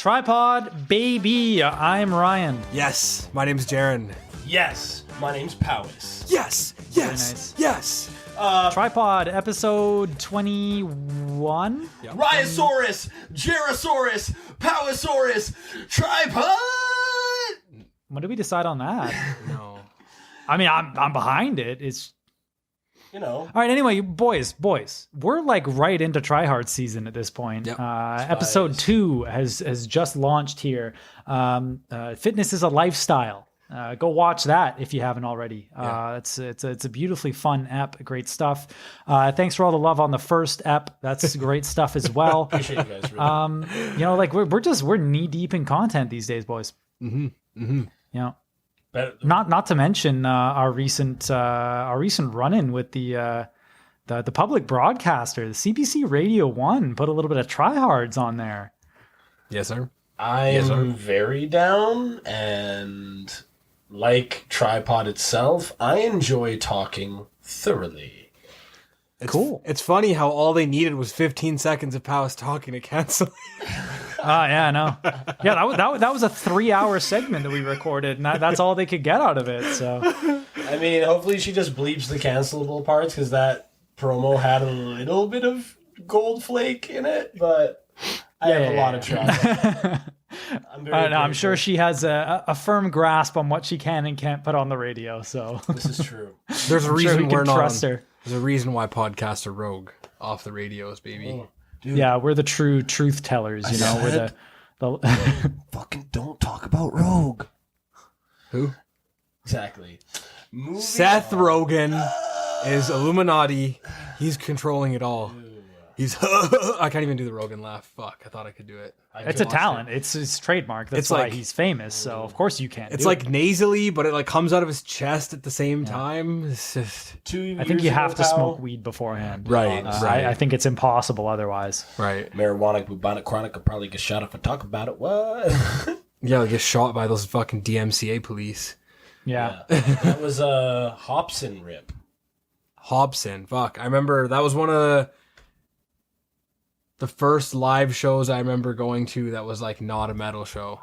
TriPod, baby. I'm Ryan. Yes, my name's Jaren. Yes, my name's Powis. Yes, nice. yes. TriPod, episode 21. Yep. Rhyosaurus, Gerosaurus, Powisaurus, TriPod! When did we decide on that? No. I mean, I'm behind it. It's You know. all right. Anyway, boys, we're like right into TriHards season at this point. Yep. Episode 2 has just launched here. Fitness is a lifestyle. Go watch that if you haven't already. It's a beautifully fun ep, great stuff. Thanks for all the love on the first ep. That's great stuff as well. Appreciate you guys. Really. Like we're knee deep in content these days, boys. Mm-hmm. Mm-hmm. You know, Better- not to mention our recent run-in with the public broadcaster, the CBC Radio 1, put a little bit of TriHards on there. Yes, sir. I'm very down, and like TriPod itself, I enjoy talking thoroughly. Cool. It's funny how all they needed was 15 seconds of Powis talking to cancel. Yeah, I know. Yeah, that was a 3-hour segment that we recorded, and that's all they could get out of it. So, I mean, hopefully she just bleeps the cancelable parts, because that promo had a little bit of gold flake in it, but I have a lot of trust. I'm sure she has a firm grasp on what she can and can't put on the radio. So This is true. There's a I'm reason sure we we're can not. trust her. There's a reason why podcasts are rogue off the radios, baby. Oh, dude. Yeah, we're the true truth tellers. You know, we're the Fucking don't talk about Rogue. Who? Exactly. Moving Seth on. Rogen is Illuminati. He's controlling it all. He's. I can't even do the Rogan laugh. Fuck, I thought I could do it. it's a talent. It's his trademark. That's It's why like- he's famous. So of course you can. It's do like it. nasally, but it like comes out of his chest at the same time. It's just 2 I think years you have ago, to pal, smoke weed beforehand. right, I think it's impossible otherwise. right. Marijuana, bubonic chronic could probably get shot if I talk about it. What? Yeah, like get shot by those fucking DMCA police. Yeah. That was a Hobson rip. Hobson, fuck. I remember that was one of the first live shows I remember going to that was like not a metal show.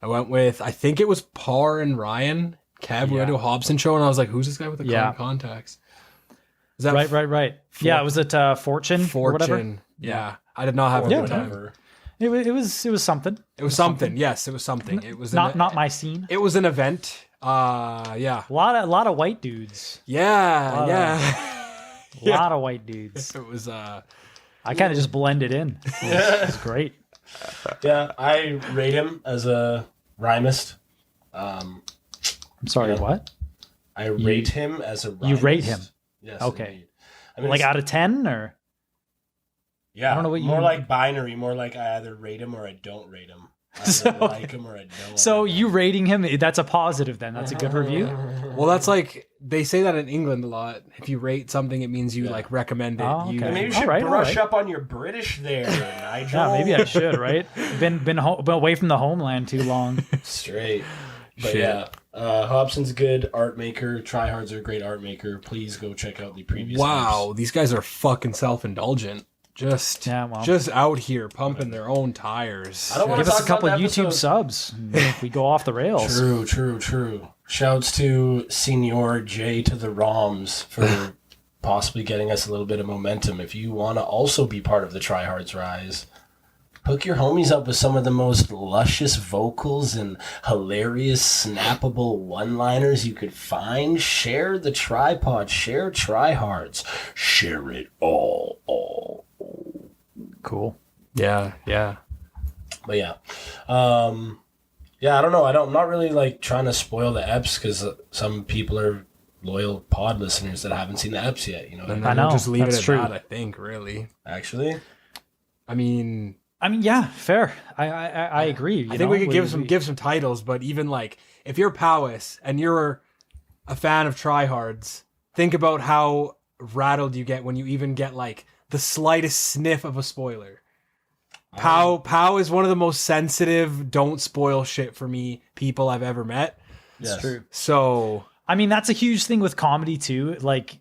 I went with, I think it was Parr and Ryan. We went to a Hobson show and I was like, who's this guy with the colored contacts? Is that Right. Yeah, was it Fortune? Or whatever? Fortune? Yeah. I did not have a good time. Whatever. It was something. It was something. Yes, it was something. It was Not my scene. It was an event. Yeah. A lot of white dudes. Yeah, yeah. A lot of white dudes. It was I kind of just blended in. It was great. Yeah, I rate him as a rhymist. I'm sorry, Yeah. what? I rate him as a rhymist. You rate him? Yes. Okay. Indeed. I mean, Like it's- out of 10 or? yeah, I don't know what you more mean. like binary, more like I either rate him or I don't rate him. I either So- like him or I don't. So like him. you rating him, that's a positive then. That's a good review. well, that's like they say that in England a lot. If you rate something, it means you like recommend it. Oh, okay. You, Maybe you All should right, brush all right. up on your British there, Nigel. Yeah, maybe I should, right? Been away from the homeland too long. Straight. But Shit. yeah, Hobson's a good art maker. TriHards are a great art maker. Please go check out the previous. wow, these guys are fucking self-indulgent. Just out here pumping their own tires. I don't wanna Give us talk a couple about the YouTube episode. subs. We go off the rails. True. Shouts to Senior J to the ROMs for possibly getting us a little bit of momentum. If you want to also be part of the TriHards Rise, hook your homies up with some of the most luscious vocals and hilarious, snappable one-liners you could find. Share the TriPod, share TriHards, share it all. Cool. Yeah. But yeah, I don't know. I'm not really like trying to spoil the eps because some people are loyal pod listeners that haven't seen the eps yet. You know, And I then know, we'll just leave that's it at true. that, I think, really. actually, I mean, Yeah, fair. I agree. I think we could give some titles, but even like if you're Powis and you're a fan of TriHards, think about how rattled you get when you even get like the slightest sniff of a spoiler. Pow is one of the most sensitive, don't spoil shit for me people I've ever met. yes. true. So I mean, that's a huge thing with comedy too. Like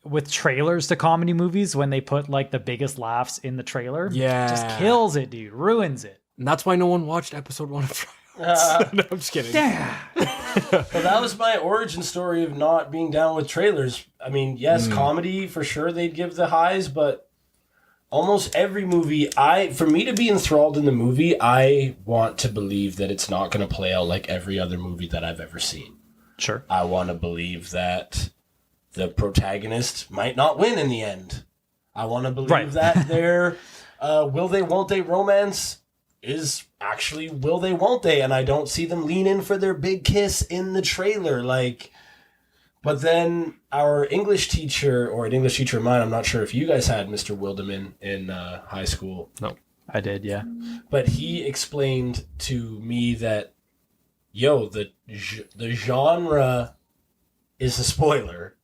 with trailers to comedy movies, when they put like the biggest laughs in the trailer, Yeah. just kills it, dude. Ruins it. And that's why no one watched episode 1 of TriHards. No, I'm just kidding. Yeah. Well, that was my origin story of not being down with trailers. I mean, yes, comedy, for sure they'd give the highs, but almost every movie, for me to be enthralled in the movie, I want to believe that it's not going to play out like every other movie that I've ever seen. Sure. I want to believe that the protagonist might not win in the end. I want to believe that their will they, won't they romance is actually will they, won't they, and I don't see them lean in for their big kiss in the trailer. But then our English teacher, or an English teacher of mine, I'm not sure if you guys had Mr. Wildeman in high school. No. I did, yeah. But he explained to me that, the genre is a spoiler,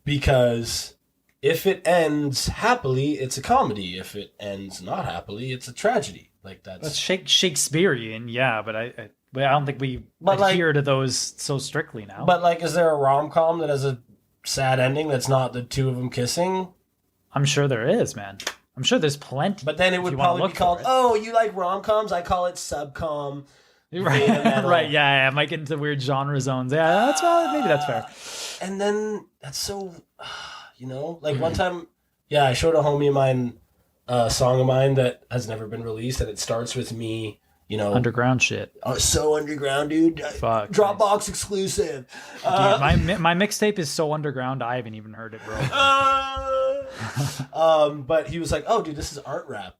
because if it ends happily, it's a comedy. If it ends not happily, it's a tragedy. That's Shakespearean, yeah, but I don't think we adhere to those so strictly now. But is there a rom-com that has a sad ending that's not the two of them kissing? I'm sure there is, man. I'm sure there's plenty. But then it would probably be called, you like rom-coms? I call it subcom. Right, yeah, I might get into weird genre zones. Yeah, maybe that's fair. And then that's so, one time, I showed a homie of mine a song of mine that has never been released, and it starts with me, underground shit. Oh, so underground, dude. Fuck. Dropbox exclusive. Dude, my mixtape is so underground, I haven't even heard it, bro. But he was like, "Oh, dude, this is art rap."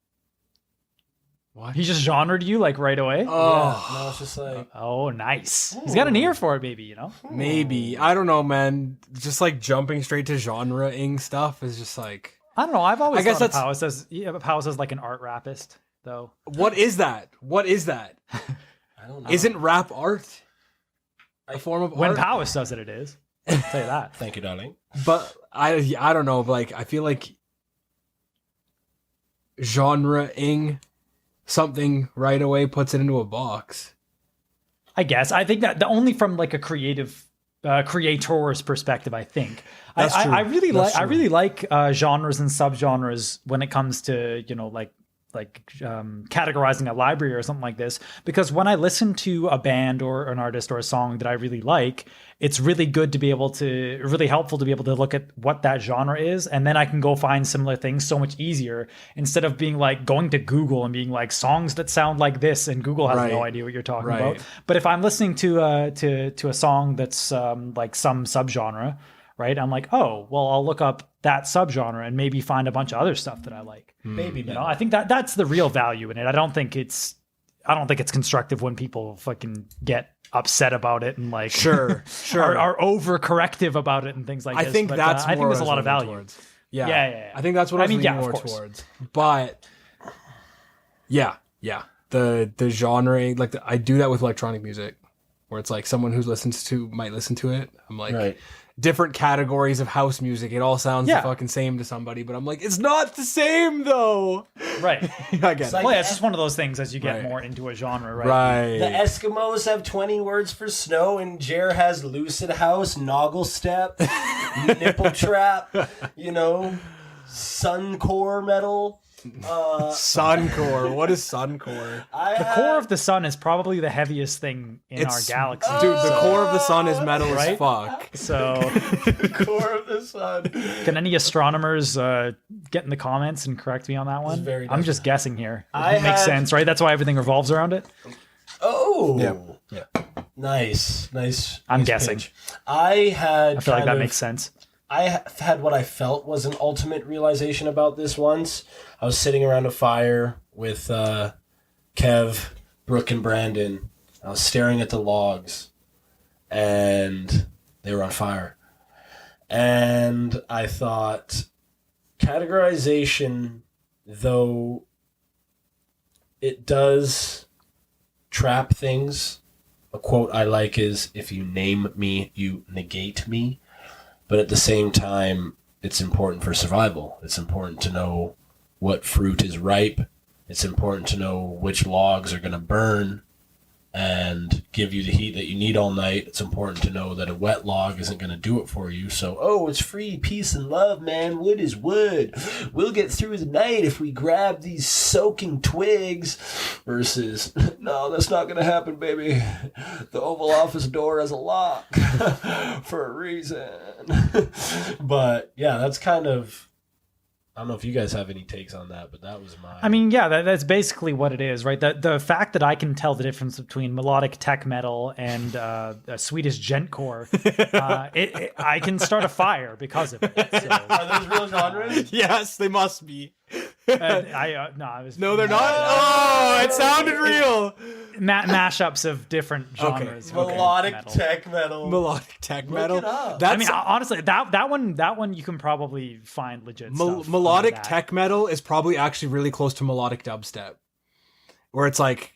What? He just genred you right away? Oh, no, it's just like, oh, nice. He's got an ear for it, maybe, Maybe. I don't know, man. Just jumping straight to genre-ing stuff is just like... I don't know. I've always thought of Powis as like an art rappist, though. What is that? I don't know. Isn't rap art a form of when art? When Powis does it, it is. I'll tell you that. Thank you, darling. But I don't know. I feel like genre-ing something right away puts it into a box. I guess. I think that only from a creative creator's perspective, I think. That's true. I really like genres and subgenres when it comes to categorizing a library or something like this, because when I listen to a band or an artist or a song that I really like, it's really good to be able to, really helpful to be able to look at what that genre is, and then I can go find similar things so much easier instead of being going to Google and being songs that sound like this, and Google has no idea what you're talking about. But if I'm listening to a song that's some subgenre, right? I'm like, oh, well, I'll look up that subgenre and maybe find a bunch of other stuff that I like. Baby, I think that's the real value in it. I don't think it's constructive when people fucking get upset about it and sure are overcorrective about it and things like this. I think that's I think there's a lot of value. Towards. Yeah. I think that's what I was leaning more towards. But yeah. The genre, I do that with electronic music, where it's someone who might listen to it. I'm like, different categories of house music. It all sounds the fucking same to somebody, but I'm like, it's not the same though. Right. I get it. Well, it's just one of those things as you get more into a genre, right? Right. The Eskimos have 20 words for snow, and Jer has lucid house, noggle step, nipple trap, suncore metal. Suncore. What is suncore? The core of the sun is probably the heaviest thing in our galaxy. Dude, the core of the sun is metal as fuck. So the core of the sun. Can any astronomers get in the comments and correct me on that one? I'm just guessing here. It makes sense, right? That's why everything revolves around it. Oh. Yeah. Nice. I'm guessing. Pitch. I feel like that makes sense. I had what I felt was an ultimate realization about this once. I was sitting around a fire with Kev, Brooke, and Brandon. I was staring at the logs, and they were on fire. And I thought, categorization, though it does trap things, a quote I like is, if you name me, you negate me. But at the same time, it's important for survival. It's important to know what fruit is ripe. It's important to know which logs are going to burn. and give you the heat that you need all night. It's important to know that a wet log isn't going to do it for you. So, it's free, peace and love, man. Wood is wood. We'll get through the night if we grab these soaking twigs. Versus, no, that's not going to happen, baby. The Oval Office door has a lock for a reason. But yeah, that's kind of, I don't know if you guys have any takes on that, but that was my... I mean, yeah, that's basically what it is, right? The fact that I can tell the difference between melodic tech metal and a Swedish gentcore, I can start a fire because of it. So. Are those real genres? Yes, they must be. No, they're not. Oh, it sounded real. Mashups of different genres. Melodic tech metal. Melodic tech metal. Look it up. I mean, honestly, that one you can probably find legit stuff. Melodic tech metal is probably actually really close to melodic dubstep, where it's like,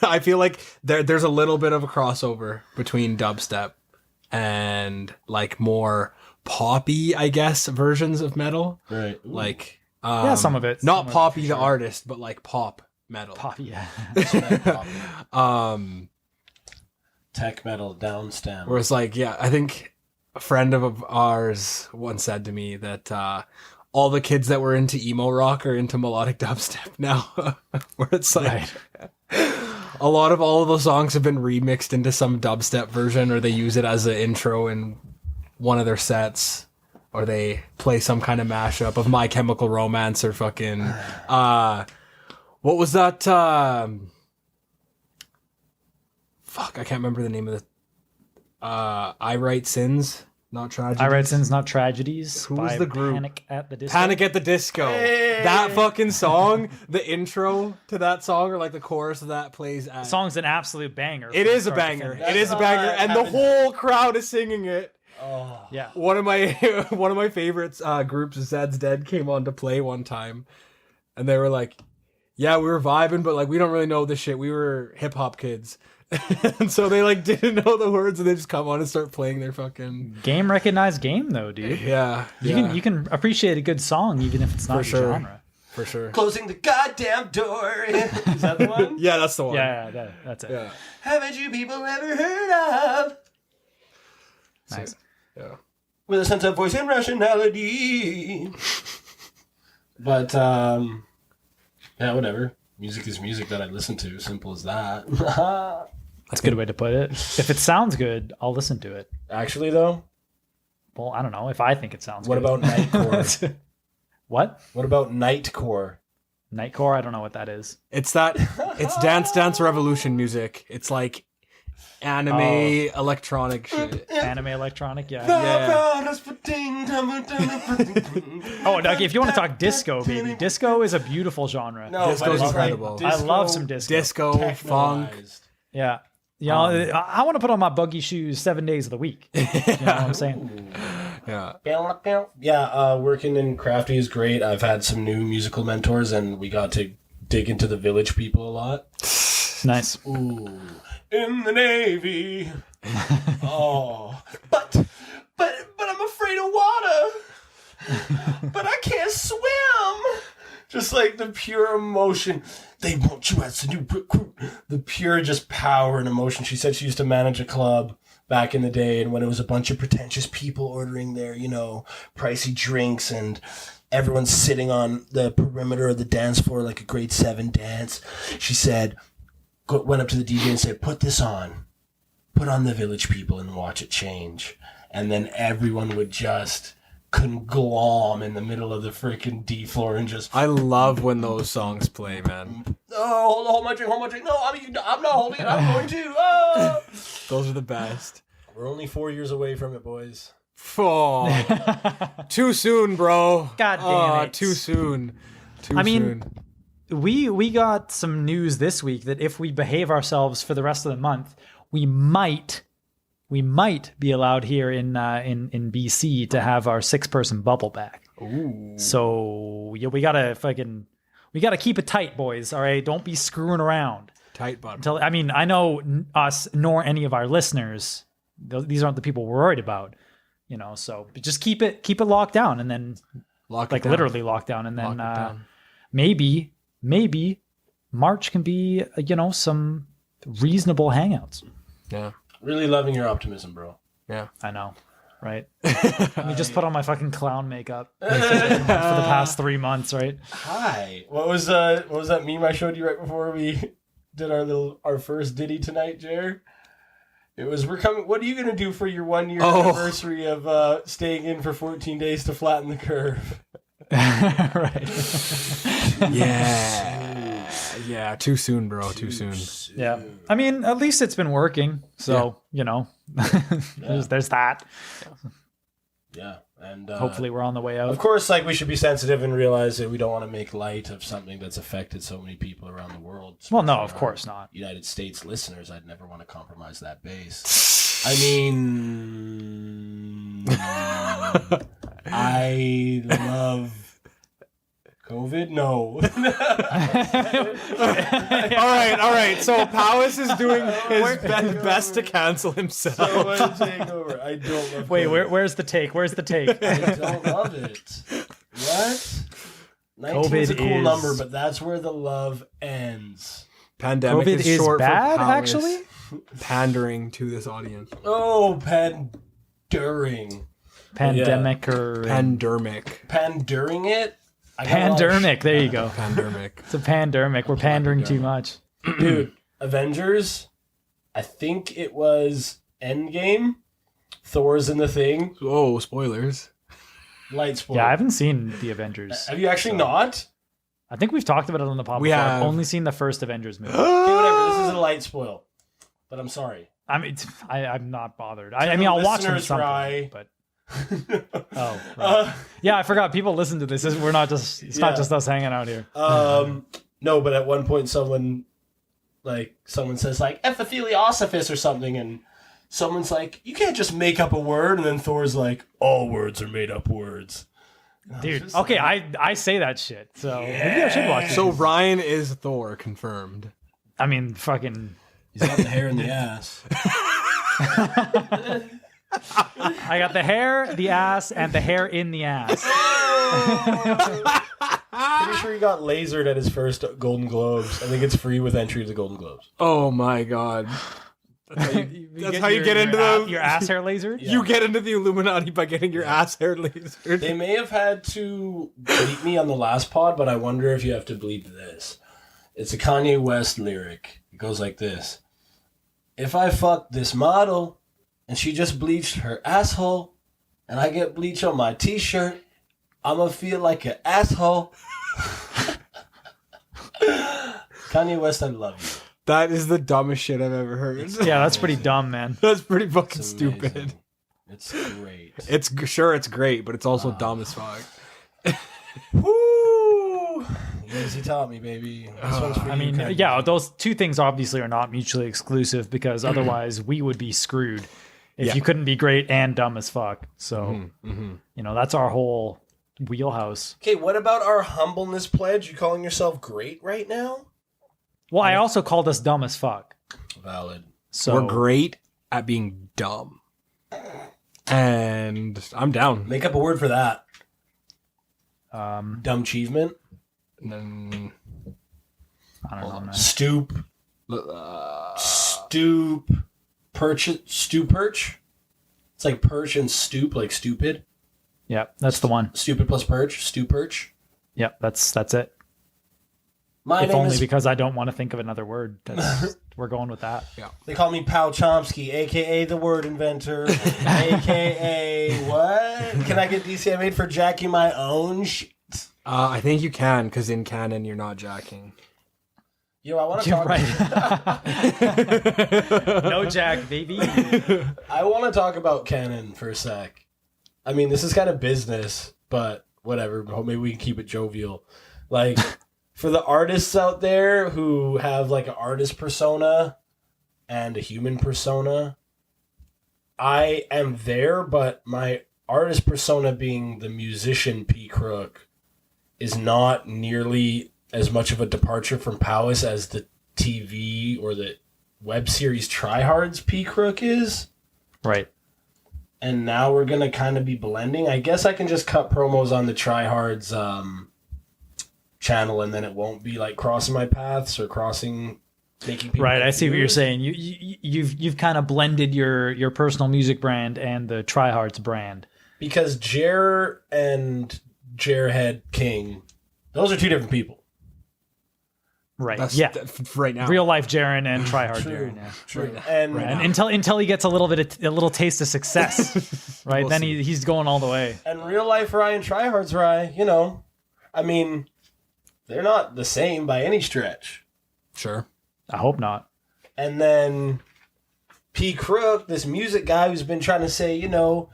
I feel like there's a little bit of a crossover between dubstep and like more poppy, I guess, versions of metal. Right. Ooh. Like, yeah, some of it. Not Poppy the artist, but like pop metal. Poppy, yeah. Tech metal down stem. Where it's like, yeah, I think a friend of ours once said to me that all the kids that were into emo rock are into melodic dubstep now. Where it's like, a lot of all of those songs have been remixed into some dubstep version, or they use it as an intro in one of their sets. Or they play some kind of mashup of My Chemical Romance or fucking... what was that? Fuck, I can't remember the name of the... I Write Sins, Not Tragedies. I Write Sins, Not Tragedies. Who was the group? Panic at the Disco. Panic at the Disco. Hey! That fucking song, the intro to that song, or like the chorus of that plays at... The song's an absolute banger. It is a banger. It is a banger. And the whole crowd is singing it. Oh. Yeah. One of my favorites groups, Zed's Dead, came on to play one time, and they were like, "Yeah, we were vibing, but like we don't really know this shit. We were hip hop kids," and so they like didn't know the words, and they just come on and start playing their fucking game recognized game though, dude. Yeah, You can appreciate a good song even if it's not your genre. For sure. Closing the goddamn door. Is that the one? Yeah, that's the one. Yeah, that's it. Yeah. Haven't you people ever heard of? Nice. Yeah. With a sense of voice and rationality. But, yeah, whatever. Music is music that I listen to. Simple as that. That's a good way to put it. If it sounds good, I'll listen to it. Actually, though? Well, I don't know. If I think it sounds What good. about Nightcore? What? What about Nightcore? Nightcore? I don't know what that is. It's Dance Dance Revolution music. It's like anime electronic shit. Anime electronic? Yeah. Oh, Doug, if you want to talk disco, baby. Disco is a beautiful genre. No, Disco's but it's incredible. I love some disco. Disco, funk. Yeah. You know, I want to put on my buggy shoes 7 days of the week. You know what I'm saying? Yeah. Yeah, working in Crafty is great. I've had some new musical mentors, and we got to dig into the Village People a lot. Nice. Ooh, in the Navy. Oh, but I'm afraid of water. But I can't swim. Just like the pure emotion. They want you as a new recruit. The pure just power and emotion. She said she used to manage a club back in the day, and when it was a bunch of pretentious people ordering their, pricey drinks, and everyone's sitting on the perimeter of the dance floor like a grade 7 dance, she said, went up to the DJ and said, put this on. Put on the Village People and watch it change. And then everyone would just conglom in the middle of the freaking D floor and just... I love when those songs play, man. Oh, hold my drink. No, I'm not holding it. I'm going to. Oh. Those are the best. We're only 4 years away from it, boys. Oh, too soon, bro. God damn it. Too soon. Too soon. We got some news this week that if we behave ourselves for the rest of the month, we might be allowed here in BC to have our 6-person bubble back. Ooh. So yeah, we gotta keep it tight, boys. All right, don't be screwing around. Tight button. I know us nor any of our listeners. These aren't the people we're worried about. So just keep it locked down, and then literally locked down, and then maybe March can be some reasonable hangouts. Yeah. Really loving your optimism, bro. Yeah. I know, right? Let me just put on my fucking clown makeup for the past 3 months, right? Hi. What was that meme I showed you right before we did our first Diddy tonight, Jer? It was, we're coming. What are you gonna do for your 1 year anniversary of staying in for 14 days to flatten the curve? Right. Yeah. Too soon, bro. Too soon. Yeah. I mean, at least it's been working. So, there's that. Yeah. And Hopefully we're on the way out. of course, like, we should be sensitive and realize that we don't want to make light of something that's affected so many people around the world. Well, no, especially of our course not. United States listeners, I'd never want to compromise that base. I mean, I love COVID? No. All right. So Powis is doing his best to cancel himself. Someone take over. I don't love Wait, COVID. where's the take? Where's the take? I don't love it. What? 19 is a cool COVID number, but that's where the love ends. Pandemic COVID is short bad, for Powis actually? pandering to this audience. Oh, panduring. Pandemic or Pandermic. It? Pandermic. There you go. Pandermic. It's a pandermic. We're pandering too much. Dude, Avengers, I think it was Endgame. Thor's in the thing. Oh, spoilers. Light spoiler. Yeah, I haven't seen the Avengers. Have you actually not? I think we've talked about it on the podcast. We have. I've only seen the first Avengers movie. Okay, whatever. This is a light spoil. But I'm sorry. I mean, I'm not bothered. I mean, I'll watch them listeners, sometime. Rye. But right. Yeah, I forgot. People listen to this. We're not just. It's not just us hanging out here. No, but at one point someone says like epitheliosophisis or something, and someone's like, you can't just make up a word, and then Thor's like, all words are made up words. Dude, okay, I say that shit, so maybe I should watch it. So Ryan is Thor, confirmed. I mean, fucking... He's got the hair in the ass. I got the hair, the ass, and the hair in the ass. Pretty sure he got lasered at his first Golden Globes. I think it's free with entry to the Golden Globes. Oh my god. That's how you get into your ass hair lasered? Yeah. You get into the Illuminati by getting your ass hair lasered. They may have had to bleep me on the last pod, but I wonder if you have to bleep this. It's a Kanye West lyric. It goes like this. If I fuck this model and she just bleached her asshole and I get bleach on my t-shirt, I'ma feel like an asshole. Kanye West, I love you. That is the dumbest shit I've ever heard. Yeah, that's pretty dumb, man. That's pretty fucking It's stupid. amazing. It's great. It's great, but it's also dumb as fuck. Woo! Easy taught me, baby. This one's for I you, mean, Kanye. yeah, those two things obviously are not mutually exclusive because otherwise we would be screwed if you couldn't be great and dumb as fuck. So, that's our whole wheelhouse. Okay, what about our humbleness pledge? You calling yourself great right now? Well, I also called us dumb as fuck. Valid. So We're great at being dumb. And I'm down. Make up a word for that. Um, Dumb achievement. Mm, I don't know, man. Stoop. Stoop. Perch. Stoop perch. It's like perch and stoop, like stupid. Yeah, that's the one. Stupid plus perch. Stoop perch. Yeah, that's it. My If name only is. because I don't want to think of another word. We're going with that. They call me Pal Chomsky, aka the word inventor, aka what? Can I get DCMA for jacking my own shit? I think you can, because in canon you're not jacking. Yo, I want to You're talk. right. No jack, baby. I want to talk about canon for a sec. I mean, this is kind of business, but whatever. Maybe we can keep it jovial. Like, for the artists out there who have like an artist persona and a human persona, I am there, but my artist persona being the musician P. Crook is not nearly as much of a departure from Powis as the TV or the web series TriHards P. Crook is. Right. And now we're going to kind of be blending. I guess I can just cut promos on the TriHards channel and then it won't be like crossing my paths or crossing making people Right, I see what you're confused. saying. You've kind of blended your personal music brand and the TriHards brand. Because Jer and Jerhead King, those are two different people. Right. That's yeah. right now. Real life Jaren and TriHard True. Jaren. Yeah. True. And Right. And until he gets a little taste of success, right? We'll then see. he's going all the way. and real life Rye and TriHards Rye, you know, I mean, they're not the same by any stretch. Sure. I hope not. And then P. Crook, this music guy who's been trying to say, you know,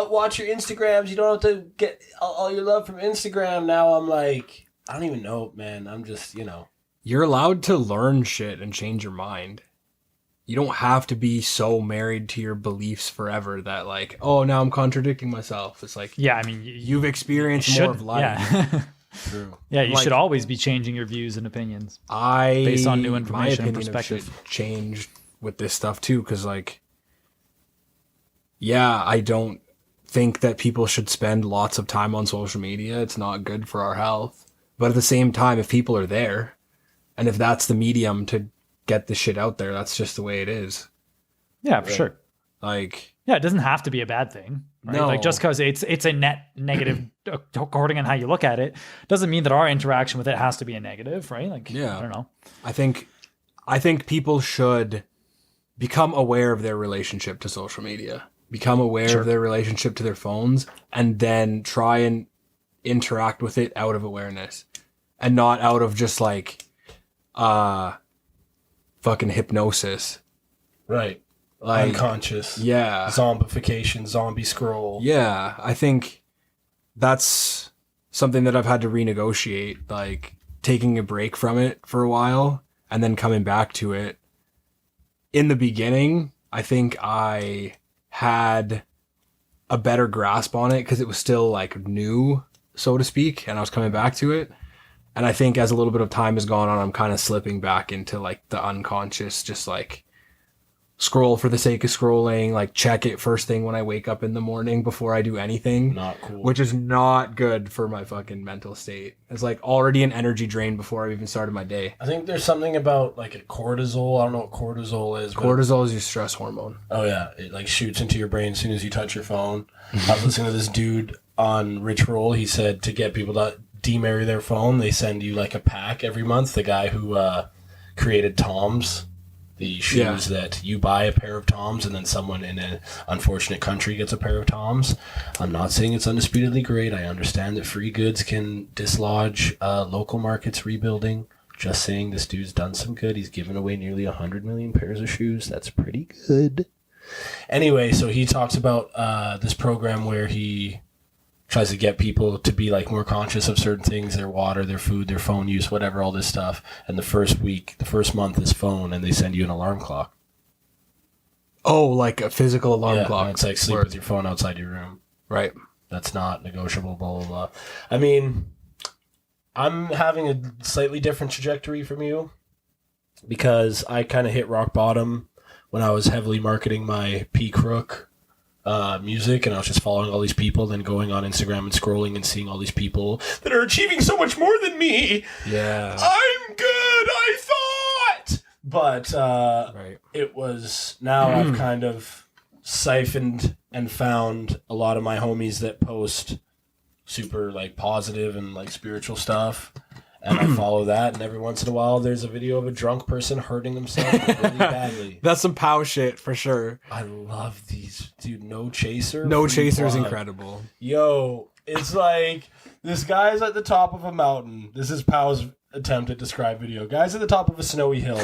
watch your Instagrams. You don't have to get all your love from Instagram. Now I'm like, I don't even know, man. I'm just, you know. You're allowed to learn shit and change your mind. You don't have to be so married to your beliefs forever that like, oh, now I'm contradicting myself. It's like, Yeah, I mean, you've experienced should, more of life. Yeah. True. Yeah, you Like- should always be changing your views and opinions. I Based on new my information and opinion perspective. should change with this stuff too, because like, yeah, I don't think that people should spend lots of time on social media. It's not good for our health. But at the same time, if people are there, and if that's the medium to get the shit out there, that's just the way it is. Yeah, for sure. Like, Yeah, it doesn't have to be a bad thing. Right? No. Like just because it's a net negative according on how you look at it, doesn't mean that our interaction with it has to be a negative, right? Like, Yeah. I don't know. I think people should become aware of their relationship to social media, become aware of their relationship to their phones, and then try and interact with it out of awareness and not out of just like fucking hypnosis. Right. Like, Unconscious. yeah. Zombification, zombie scroll. Yeah, I think that's something that I've had to renegotiate, like taking a break from it for a while and then coming back to it. In the beginning, I think I had a better grasp on it because it was still like new, so to speak, and I was coming back to it. And I think as a little bit of time has gone on, I'm kind of slipping back into like the unconscious, just like scroll for the sake of scrolling, like check it first thing when I wake up in the morning before I do anything. Not cool. Which is not good for my fucking mental state. It's like already an energy drain before I even started my day. I think there's something about like a cortisol. I don't know what cortisol is. But Cortisol is your stress hormone. oh yeah, it like shoots into your brain as soon as you touch your phone. I was listening to this dude on Rich Roll. He said to get people to demarry their phone, they send you like a pack every month. The guy who created Toms, the shoes that you buy a pair of Toms and then someone in an unfortunate country gets a pair of Toms. I'm not saying it's undisputedly great. I understand that free goods can dislodge local markets rebuilding. Just saying this dude's done some good. He's given away nearly 100 million pairs of shoes. That's pretty good. Anyway, so he talks about this program where he tries to get people to be like more conscious of certain things, their water, their food, their phone use, whatever, all this stuff. And the first month is phone, and they send you an alarm clock. Oh, like a physical alarm clock. And it's like sleep with your phone outside your room. Right. That's not negotiable, blah, blah, blah. I mean, I'm having a slightly different trajectory from you because I kind of hit rock bottom when I was heavily marketing my P. Crook music, and I was just following all these people, then going on Instagram and scrolling and seeing all these people that are achieving so much more than me. Yeah. I'm good, I thought! But Right. it was, now I've kind of siphoned and found a lot of my homies that post super like positive and like spiritual stuff, and I follow that, and every once in a while there's a video of a drunk person hurting themselves really badly. That's some pow shit for sure. I love these, dude. No Chaser. No free Chaser is plug. incredible. Yo, it's like this guy's at the top of a mountain. This is Pow's attempt at describe video. Guy's at the top of a snowy hill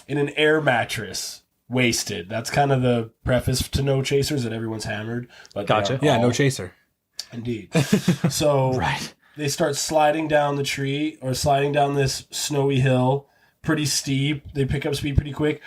in an air mattress, wasted. That's kind of the preface to No Chasers, that everyone's hammered. But they Gotcha. are Yeah, no all- chaser. Indeed. So Right. they start sliding down the tree or sliding down this snowy hill, pretty steep. They pick up speed pretty quick.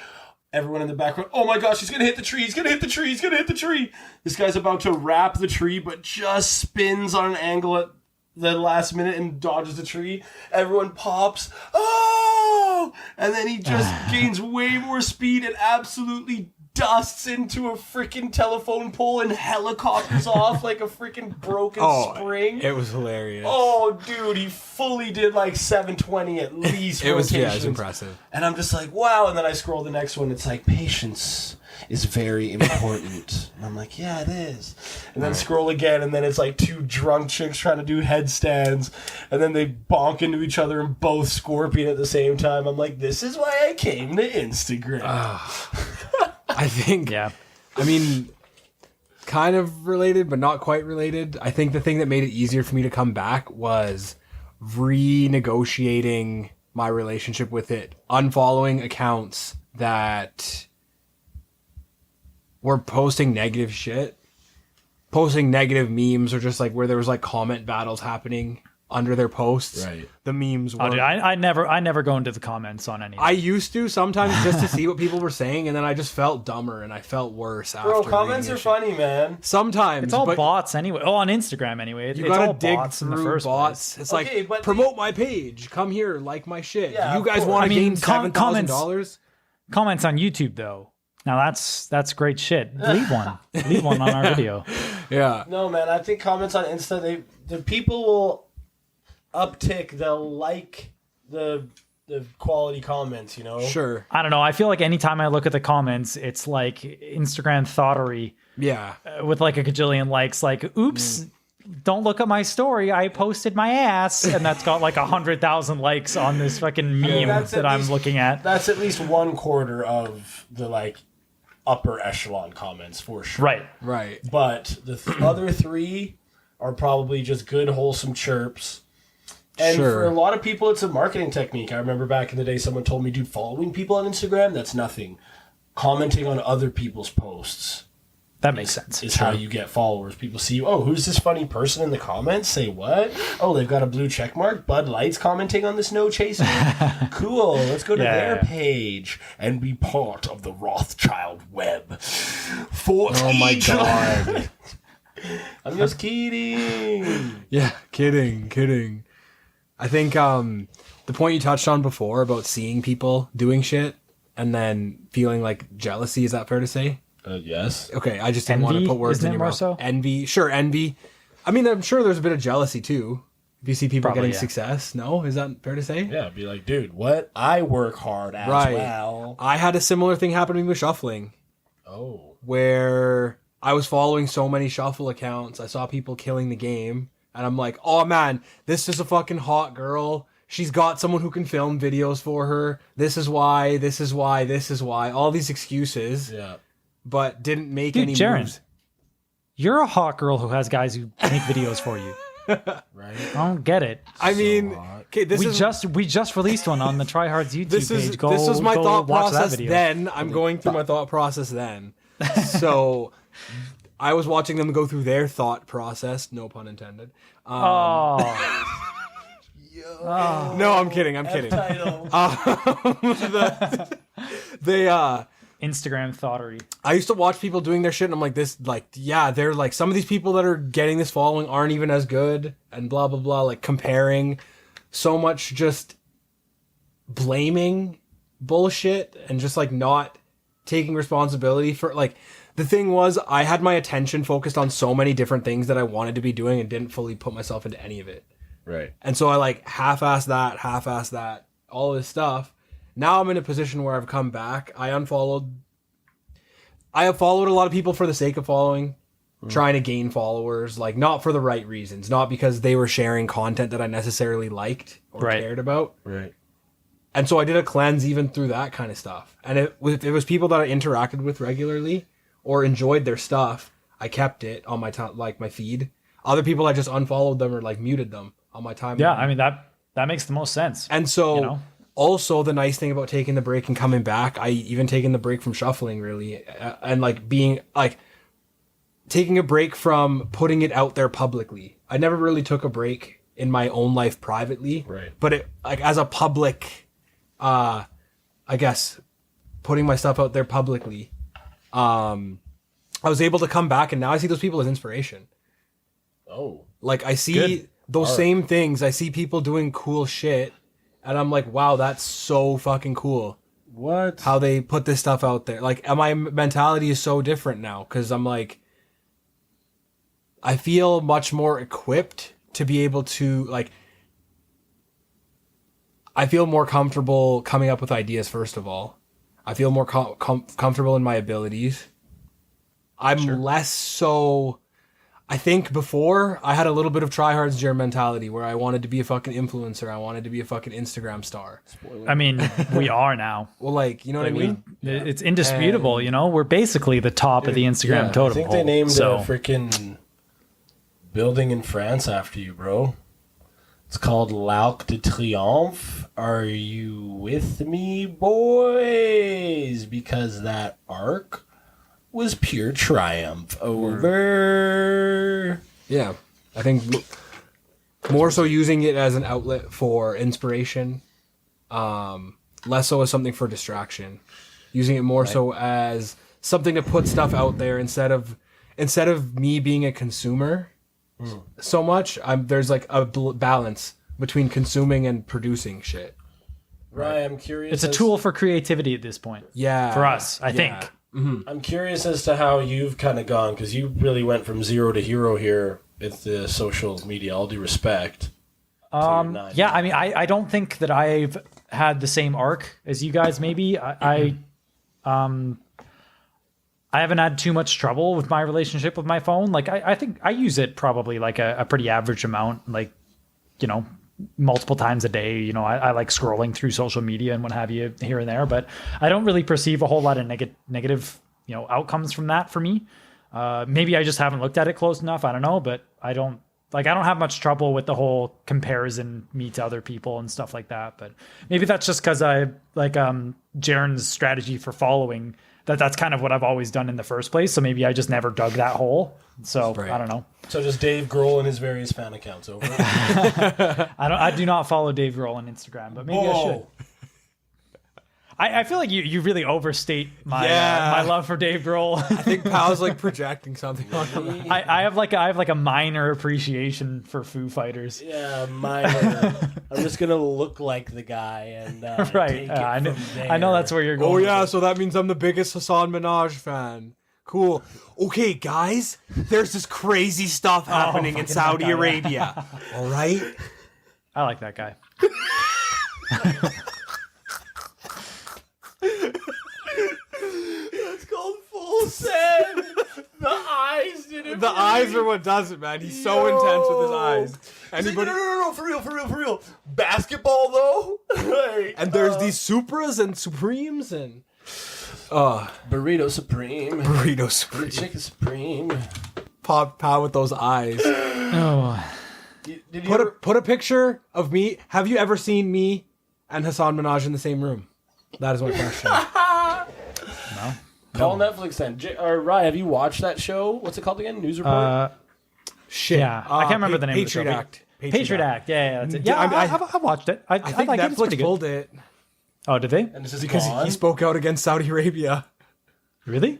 Everyone in the background, oh my gosh, he's going to hit the tree. He's going to hit the tree. He's going to hit the tree. This guy's about to wrap the tree, but just spins on an angle at the last minute and dodges the tree. Everyone pops. Oh! And then he just gains way more speed and absolutely dusts into a freaking telephone pole and helicopters off like a freaking broken spring. It was hilarious. Oh, dude, he fully did like 720 at least. It was rotations. impressive. And I'm just like, wow. And then I scroll the next one. It's like, patience is very important. And I'm like, yeah, it is. And then scroll again, and then it's like 2 drunk chicks trying to do headstands, and then they bonk into each other and both scorpion at the same time. I'm like, this is why I came to Instagram. I think, I mean, kind of related, but not quite related. I think the thing that made it easier for me to come back was renegotiating my relationship with it, unfollowing accounts that were posting negative shit, posting negative memes, or just like where there was like comment battles happening under their posts. Right. The memes were... Oh, dude, I never go into the comments on anything. I used to sometimes just to see what people were saying, and then I just felt dumber and I felt worse after. Bro, comments are funny, man. Sometimes. It's all bots anyway. Oh, on Instagram anyway. You it's gotta all dig bots in the through first bots. place. It's Okay, like, but promote my page. Come here, like my shit. Yeah, you of guys course. want I to mean, gain $7,000? Comments on YouTube though. Now that's great shit. Leave one. Leave one on our video. Yeah. No, man, I think comments on Insta, the people will uptick. They'll like the quality comments, you know? Sure. I don't know. I feel like anytime I look at the comments, it's like Instagram thoughterry Yeah. with like a gajillion likes. Like, oops, don't look at my story. I posted my ass, and that's got like 100,000 likes on this fucking meme that's that at I'm least- looking at. That's at least 1/4 of the like upper echelon comments for sure. Right. Right. But the other 3 are probably just good, wholesome chirps. And Sure. for a lot of people, it's a marketing technique. I remember back in the day, someone told me, dude, following people on Instagram, that's nothing. Commenting on other people's posts That makes sense. is how you get followers. People see you, oh, who's this funny person in the comments? Say what? Oh, they've got a blue check mark. Bud Light's commenting on the snow chaser. Cool. Let's go to their page and be part of the Rothschild web. Oh my God. I'm just kidding. Yeah. Kidding. I think the point you touched on before about seeing people doing shit and then feeling like jealousy, is that fair to say? Yes. Okay, I just didn't want to Envy? put words Isn't in it your more mouth. so? Envy. Sure, envy. I mean, I'm sure there's a bit of jealousy too. If you see people Probably, getting yeah. success. No? Is that fair to say? Yeah, be like, dude, what? I work hard as Right. well. I had a similar thing happening with shuffling Oh. where I was following so many shuffle accounts. I saw people killing the game. And I'm like, oh man, this is a fucking hot girl. She's got someone who can film videos for her. This is why. All these excuses. Yeah. But didn't make Dude, any Jaren, moves. you're a hot girl who has guys who make videos for you. Right? I don't get it. I mean, hot. okay, We just released one on the TriHards YouTube this page. this was my thought watch that process video. then. I'm going through my thought process then. So I was watching them go through their thought process, no pun intended. Oh, No, I'm kidding. Title. They Instagram thoughterry. I used to watch people doing their shit and I'm like, this, like, yeah, they're like, some of these people that are getting this following aren't even as good and blah, blah, blah, like comparing so much, just blaming bullshit and just like not taking responsibility for, like, the thing was I had my attention focused on so many different things that I wanted to be doing and didn't fully put myself into any of it. Right. And so I like half-assed that, all this stuff. Now I'm in a position where I've come back. I have followed a lot of people for the sake of following, trying to gain followers, like not for the right reasons, not because they were sharing content that I necessarily liked or cared about. Right. And so I did a cleanse even through that kind of stuff. And it was people that I interacted with regularly or enjoyed their stuff, I kept it on my my feed. Other people, I just unfollowed them or like muted them on my timeline. Yeah, I mean that makes the most sense. And so, you know? Also the nice thing about taking the break and coming back, I even taken the break from shuffling really, and like being like taking a break from putting it out there publicly. I never really took a break in my own life privately, Right. But it like as a public, I guess putting my stuff out there publicly, I was able to come back and now I see those people as inspiration. Oh. Like I see Good. those same things. I see people doing cool shit and I'm like, wow, that's so fucking cool. What? how they put this stuff out there. Like, my mentality is so different now because I'm like, I feel much more equipped to be able to, like, I feel more comfortable coming up with ideas, first of all. I feel more comfortable in my abilities. I'm less so... I think before, I had a little bit of TriHards Germ mentality where I wanted to be a fucking influencer. I wanted to be a fucking Instagram star. I mean, we are now. Well, like, you know what I mean? It's indisputable, you know? We're basically the top of the Instagram totem I think pole. they named a freaking building in France after you, bro. It's called L'Arc de Triomphe. Are you with me, boys? Because that arc was pure triumph over. Yeah. I think more so using it as an outlet for inspiration, less so as something for distraction. Using it more so as something to put stuff out there instead of me being a consumer so much. There's like a balance between consuming and producing shit. Right, I'm curious. It's a tool for creativity at this point. Yeah. For us, I think. I'm curious as to how you've kind of gone, because you really went from zero to hero here with the social media, all due respect. Yeah, I mean, I don't think that I've had the same arc as you guys, maybe. I haven't had too much trouble with my relationship with my phone. Like, I think I use it probably like a pretty average amount, like, you know, multiple times a day. You know, I like scrolling through social media and what have you here and there, but I don't really perceive a whole lot of negative, you know, outcomes from that for me. Maybe I just haven't looked at it close enough. I don't know, but I don't have much trouble with the whole comparison me to other people and stuff like that. But maybe that's just because I like Jaren's strategy for following. That's kind of what I've always done in the first place. So maybe I just never dug that hole. So I don't know. So just Dave Grohl and his various fan accounts over. I do not follow Dave Grohl on Instagram, but maybe I should. I feel like you really overstate my love for Dave Grohl. I think Pal's like projecting something on me. I have like a minor appreciation for Foo Fighters. Yeah, minor. I'm just gonna look like the guy and right. Take I it from there. know that's where you're going. Oh yeah, so that means I'm the biggest Hassan Minaj fan. Cool. Okay, guys, there's this crazy stuff happening in Saudi Arabia. All right. I like that guy. That's called full send. The eyes did it. The eyes are what does it, man. He's so intense with his eyes. Anybody? No, for real. Basketball though. Like, And there's these Supras and Supremes and Burrito Supreme. Chicken Supreme. Pop with those eyes. Oh, Did you Put a picture of me. Have you ever seen me and Hassan Minaj in the same room? That is my question. no. Call Netflix then. Ryan, have you watched that show? What's it called again? News Report? Shit. Yeah, I can't remember the name Patriot of the show. Act. Patriot Act. Yeah, that's it. Yeah, I watched it. I I think like it. It's pretty Netflix good. pulled it Oh, did they? And this is because gone? he spoke out against Saudi Arabia. Really?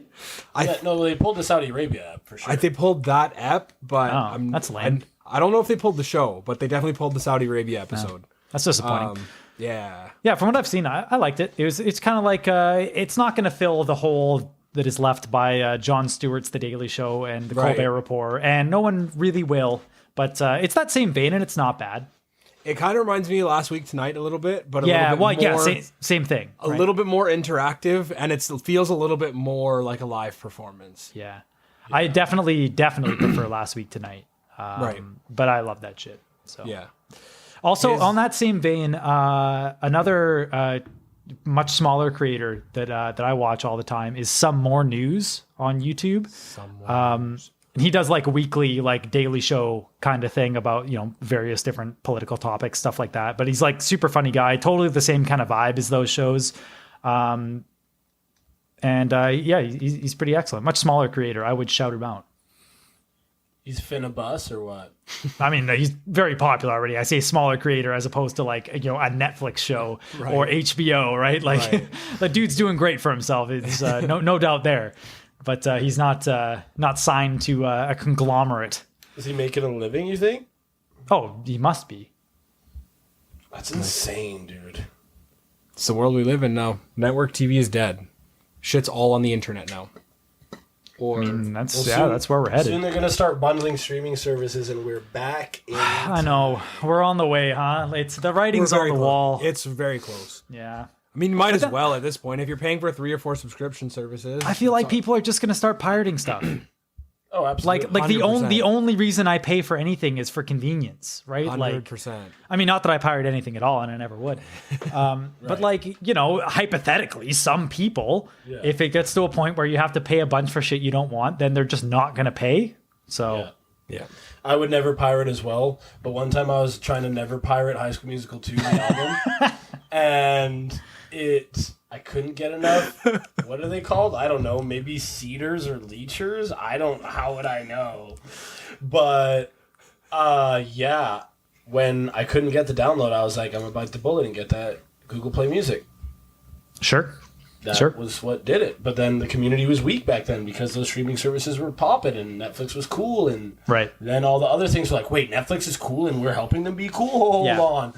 No, they pulled the Saudi Arabia app for sure. They pulled that ep, but that's lame. I don't know if they pulled the show, but they definitely pulled the Saudi Arabia episode. That's disappointing. Yeah. Yeah, from what I've seen, I liked it. It's kind of like it's not going to fill the hole that is left by Jon Stewart's The Daily Show and the Colbert Report, and no one really will. But it's that same vein, and it's not bad. It kind of reminds me of Last Week Tonight a little bit, but a little bit more, same thing. a little bit more interactive, and it feels a little bit more like a live performance. Yeah. I definitely prefer Last Week Tonight. But I love that shit. So Yeah. Also, on that same vein, another much smaller creator that I watch all the time is Some More News on YouTube. And he does like a weekly, like daily show kind of thing about, you know, various different political topics, stuff like that. But he's like super funny guy, totally the same kind of vibe as those shows. He's pretty excellent. Much smaller creator. I would shout him out. He's finna bus or what? I mean, he's very popular already. I say smaller creator as opposed to like, you know, a Netflix show or HBO, right? Like the dude's doing great for himself. It's no doubt there. But he's not signed to a conglomerate. Is he making a living, you think? Oh, he must be. That's insane, dude. It's the world we live in now. Network TV is dead. Shit's all on the internet now. Or That's where we're headed. Soon they're going to start bundling streaming services, and we're back in. I know. We're on the way, huh? The writing's on the wall. It's very close. Yeah. I mean, you might as well at this point. If you're paying for 3 or 4 subscription services. I feel like people are just going to start pirating stuff. Oh, absolutely. Like 100%. the only reason I pay for anything is for convenience, right? 100%. I mean, not that I pirate anything at all, and I never would. But hypothetically, some people, if it gets to a point where you have to pay a bunch for shit you don't want, then they're just not going to pay. So, Yeah. I would never pirate as well, but one time I was trying to never pirate High School Musical 2, the album, and I couldn't get enough. What are they called? I don't know. Maybe cedars or leechers? How would I know? But, when I couldn't get the download, I was like, I'm going to bite the bullet and get that Google Play Music. Sure. That was what did it. But then the community was weak back then because those streaming services were popping and Netflix was cool. And then all the other things were like, wait, Netflix is cool and we're helping them be cool? Hold on.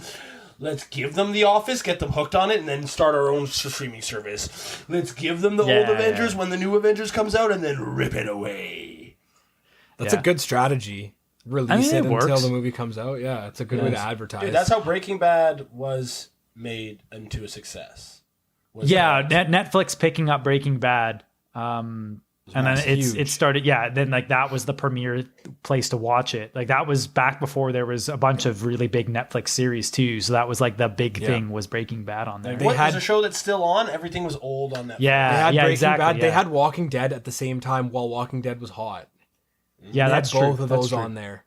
Let's give them The Office, get them hooked on it, and then start our own streaming service. Let's give them the old Avengers when the new Avengers comes out and then rip it away. That's a good strategy. Release it until works. the movie comes out. Yeah, it's a good way to advertise. Dude, that's how Breaking Bad was made into a success. Netflix picking up Breaking Bad. And then it started, then that was the premier place to watch it. Like that was back before there was a bunch of really big Netflix series too. So that was like the big thing was Breaking Bad on there. There's a show that's still on. Everything was old on Netflix. They had Breaking exactly. Bad. They had Walking Dead at the same time while Walking Dead was hot. Yeah, that's true. Both of those on there.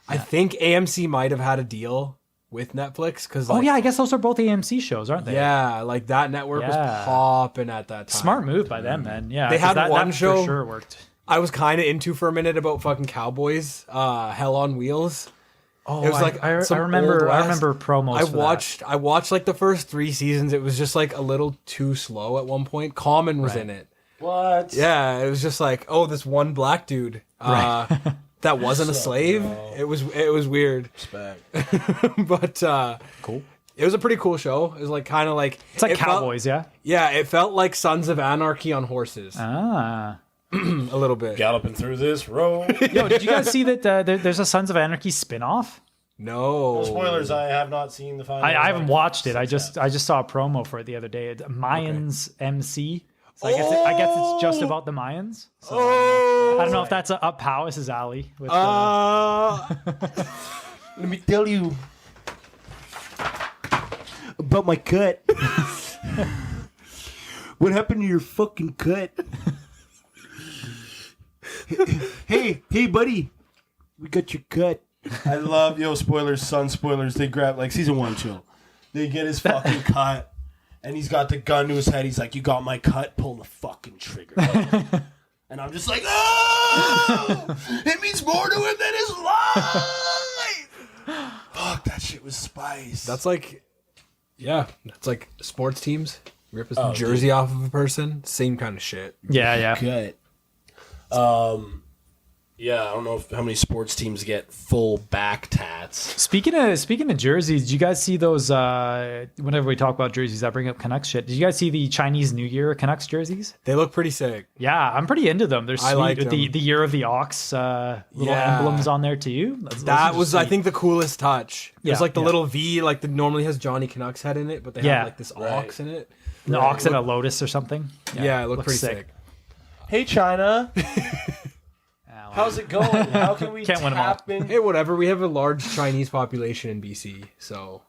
Yeah. I think AMC might have had a deal with Netflix because. I guess those are both AMC shows, aren't they? Yeah, like that network was popping at that time. Smart move by them, then. Yeah, they had one show for sure worked. I was kind of into for a minute about fucking cowboys, Hell on Wheels. Oh, it was I remember promos. I watched like the first 3 seasons. It was just like a little too slow at one point. Common was in it. What? Yeah, it was just like, this one black dude that wasn't a slave. No. It was weird. Respect. But cool. It was a pretty cool show. It was like kind of like it's like Cowboys, yeah. Yeah, it felt like Sons of Anarchy on horses. Ah. A little bit. Galloping through this road. Yo, did you guys see that there's a Sons of Anarchy spin-off? No. No spoilers. I have not seen the final. I haven't watched it. I just saw a promo for it the other day. Mayans MC. So I guess it's just about the Mayans. So I don't know if that's up Powis' alley. With Let me tell you about my cut. What happened to your fucking cut? Hey, buddy. We got your cut. I love, spoilers, son, spoilers. They grab, like, season 1, chill. They get his fucking cut, and he's got the gun to his head. He's like, you got my cut? Pull the fucking trigger. And I'm just like, oh! It means more to him than his life! Fuck, that shit was spice. That's like sports teams. Rip a jersey off of a person. Same kind of shit. Yeah. Cut. I don't know how many sports teams get full back tats. Speaking of jerseys, did you guys see those? Whenever we talk about jerseys, I bring up Canucks shit. Did you guys see the Chinese New Year Canucks jerseys? They look pretty sick. Yeah, I'm pretty into them. They're sweet. I like with them. the Year of the Ox little emblems on there too. That was, I think, the coolest touch. It was like the little V, like that normally has Johnny Canucks head in it, but they have like this ox in it. An ox and a lotus or something. Yeah, it looked pretty sick. Hey, China. How's it going? How can we tap in? Hey, whatever. We have a large Chinese population in BC, so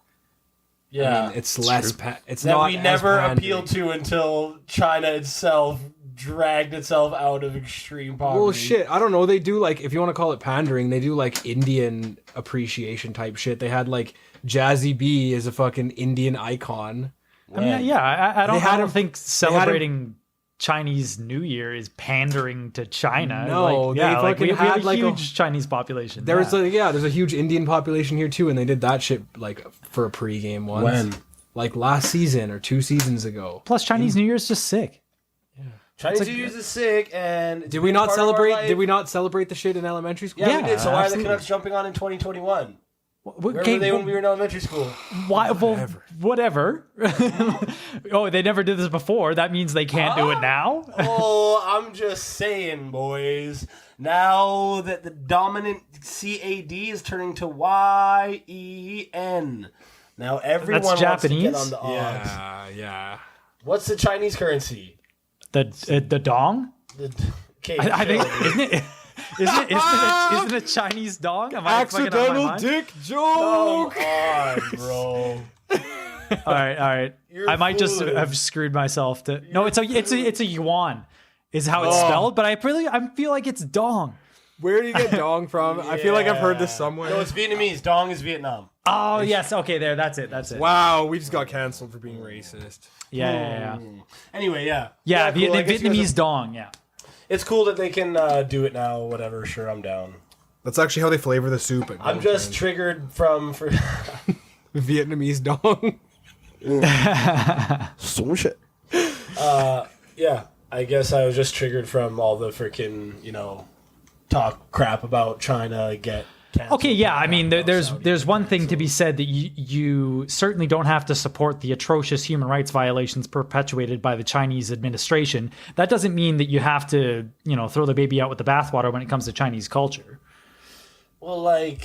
yeah, I mean, it's less. It's that not we as never pandering. appealed to until China itself dragged itself out of extreme poverty. Well, shit. I don't know. They do like, if you want to call it pandering, they do like Indian appreciation type shit. They had like Jazzy B as a fucking Indian icon. I mean, I don't think celebrating Chinese New Year is pandering to China. No, we have a like huge Chinese population. There's a huge Indian population here too, and they did that shit like for a pregame once. When? Like last season or 2 seasons ago. Plus, Chinese New Year is just sick. Chinese New Year's is sick, and did we not celebrate? Did we not celebrate the shit in elementary school? Yeah, we did. So why are the absolutely. Canucks jumping on in 2021? Where were they when we were in elementary school? Why? Well, whatever. Oh, they never did this before. That means they can't do it now. Oh, I'm just saying, boys. Now that the dominant CAD is turning to YEN. Now everyone That's wants to get Japanese? on the odds. Yeah. What's the Chinese currency? The dong. Okay, I think isn't it Chinese dong? Am I fucking out of my Accidental mind? dick Come joke. on, bro. All right. You're I might just foolish. have screwed myself. No, it's a yuan, is how it's spelled. But I feel like it's dong. Where do you get dong from? I feel like I've heard this somewhere. No, it's Vietnamese. Dong is Vietnam. Oh yes, okay, there. That's it. Wow, we just got canceled for being racist. Yeah. Anyway, yeah. Yeah, cool. I guess you guys Vietnamese dong. Yeah. It's cool that they can do it now. Whatever. Sure, I'm down. That's actually how they flavor the soup. I'm just triggered for Vietnamese dong. some shit. Yeah, I guess I was just triggered from all the freaking talk crap about China get canceled. Okay, yeah. I mean, there's Saudi one thing to be said that you certainly don't have to support the atrocious human rights violations perpetuated by the Chinese administration. That doesn't mean that you have to, throw the baby out with the bathwater when it comes to Chinese culture. Well,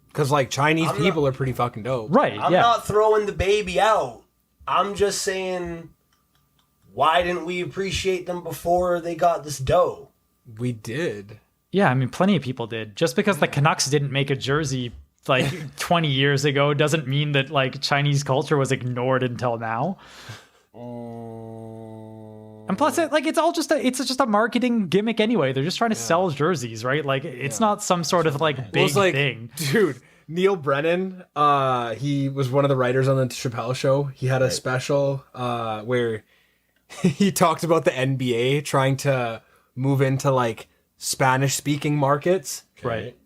because Chinese people are pretty fucking dope. Right. I'm not throwing the baby out. I'm just saying, why didn't we appreciate them before they got this dough? We did. Yeah, I mean, plenty of people did. Just because the Canucks didn't make a jersey 20 years ago doesn't mean that Chinese culture was ignored until now. And plus, it's all just a marketing gimmick anyway. They're just trying to sell jerseys, right? It's not some sort of big thing. Dude, Neil Brennan, he was one of the writers on the Chappelle Show. He had a special where he talked about the NBA trying to move into Spanish-speaking markets. Right.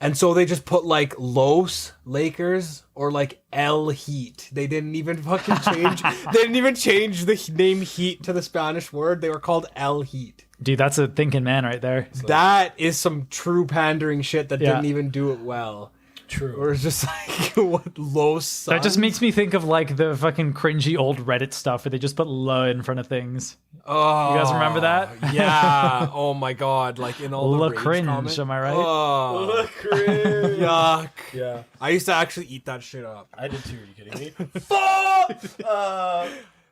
And so they just put Los Lakers or El Heat. They didn't even fucking change. They didn't even change the name Heat to the Spanish word. They were called El Heat. Dude, that's a thinking man right there. That is some true pandering shit that didn't even do it well. True. Or it's just what Los. That just makes me think of the fucking cringy old Reddit stuff where they just put "la" in front of things. Oh, You guys remember that? Yeah. Oh my god. In all the La rage cringe, comments. am I right? Oh, Look, cringe. yuck. Yeah, I used to actually eat that shit up. I did too. Are you kidding me? Fuck! That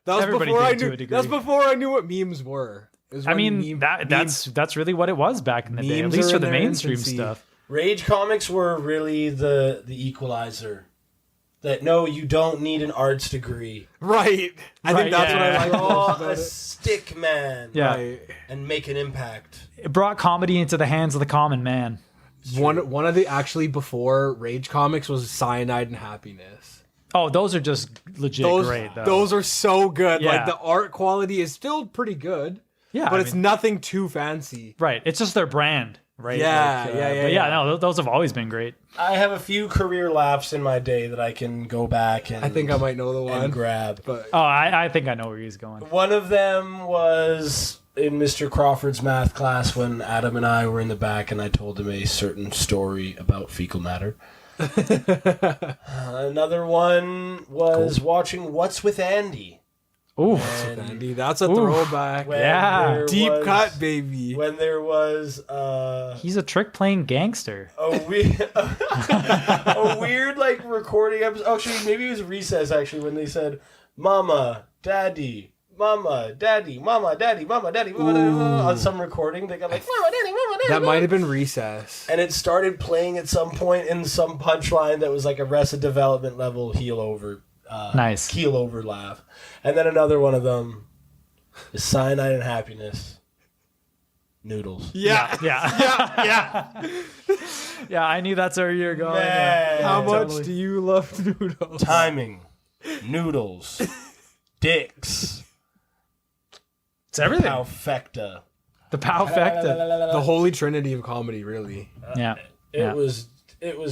was Everybody before did I to a knew. degree. That's before I knew what memes were. It was I when mean, that's really what it was back in the day, at memes least are for in the their mainstream infancy. stuff. Rage comics were really the equalizer. That no, you don't need an arts degree. Right. I think that's what I like Draw most a about it. stick man. Yeah. Right. And make an impact. It brought comedy into the hands of the common man. One of the actually before Rage comics was Cyanide and Happiness. Oh, those are just legit great, though. Those are so good. Yeah. The art quality is still pretty good. Yeah, But I it's mean- nothing too fancy. right. It's just their brand, right? Yeah, But yeah. no, those have always been great. I have a few career laughs in my day that I can go back and I think I might know the and one. grab. But Oh, I think I know where he's going. One of them was in Mr. Crawford's math class when Adam and I were in the back and I told him a certain story about fecal matter. Another one was watching What's with Andy. Ooh, Andy, that's a throwback. When Yeah. there Deep was- cut, baby. When there was he's a trick playing gangster. a weird recording episode. Actually, maybe it was Recess. Actually, when they said "Mama, Daddy." Mama, Daddy, Mama, Daddy, Mama, Daddy, Mama, Daddy, Mama, on some recording, they got Mama, Daddy, Mama, Daddy. That Mama. might have been Recess. And it started playing at some point in some punchline that was Arrested Development level heel over. Nice. Keel over laugh. And then another one of them is Cyanide and Happiness. Noodles. Yeah. Yeah. Yeah, I knew that's where you're going. Man. How much totally. do you love noodles? Timing. Noodles. Dicks. It's everything. Powfecta. The Powfecta. The holy trinity of comedy, really. Yeah. It was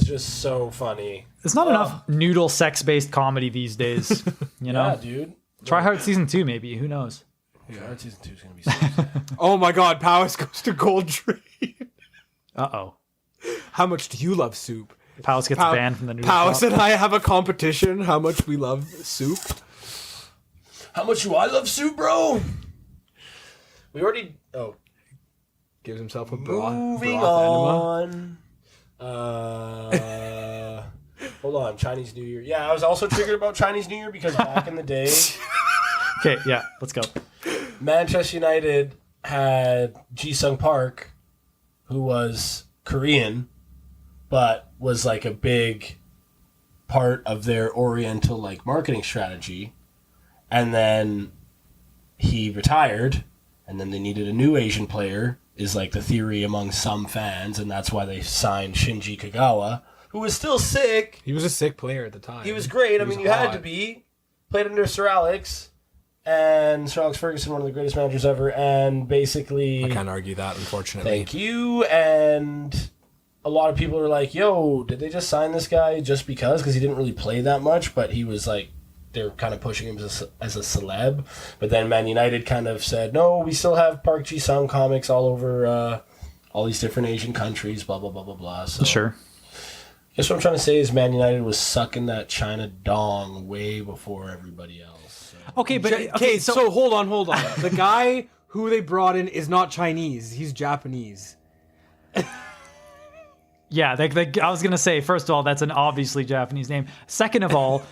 just so funny. There's not enough noodle sex-based comedy these days. You know? Yeah, dude. TriHards season 2, maybe. Who knows? Yeah. Season 2 is going to be so Oh my god, Powis goes to Gold Tree. Uh-oh. How much do you love soup? Powis gets banned from the news. Powis and I have a competition. How much we love soup. How much do I love soup, bro? We already... Oh. Gives himself a broth. Moving broth on. Hold on. Chinese New Year. Yeah, I was also triggered about Chinese New Year because back in the day... Okay, yeah, let's go. Manchester United had Ji-sung Park, who was Korean, but was like a big part of their Oriental like marketing strategy. And then he retired, and then they needed a new Asian player, is like the theory among some fans, and that's why they signed Shinji Kagawa, who was still sick. He was a sick player at the time. He was great. I mean, you had to be. Played under Sir Alex. And Sir Alex Ferguson, one of the greatest managers ever, and basically... I can't argue that, unfortunately. Thank you, and a lot of people are like, yo, did they just sign this guy just because? Because he didn't really play that much, but he was like, they're kind of pushing him as a celeb. But then Man United kind of said, no, we still have Park Ji-sung comics all over all these different Asian countries, blah, blah, blah, blah, blah. So, Sure. I guess what I'm trying to say is Man United was sucking that China dong way before everybody else. Okay, but Okay, so hold on. The guy who they brought in is not Chinese. He's Japanese. yeah, I was gonna say, first of all, that's an obviously Japanese name. Second of all,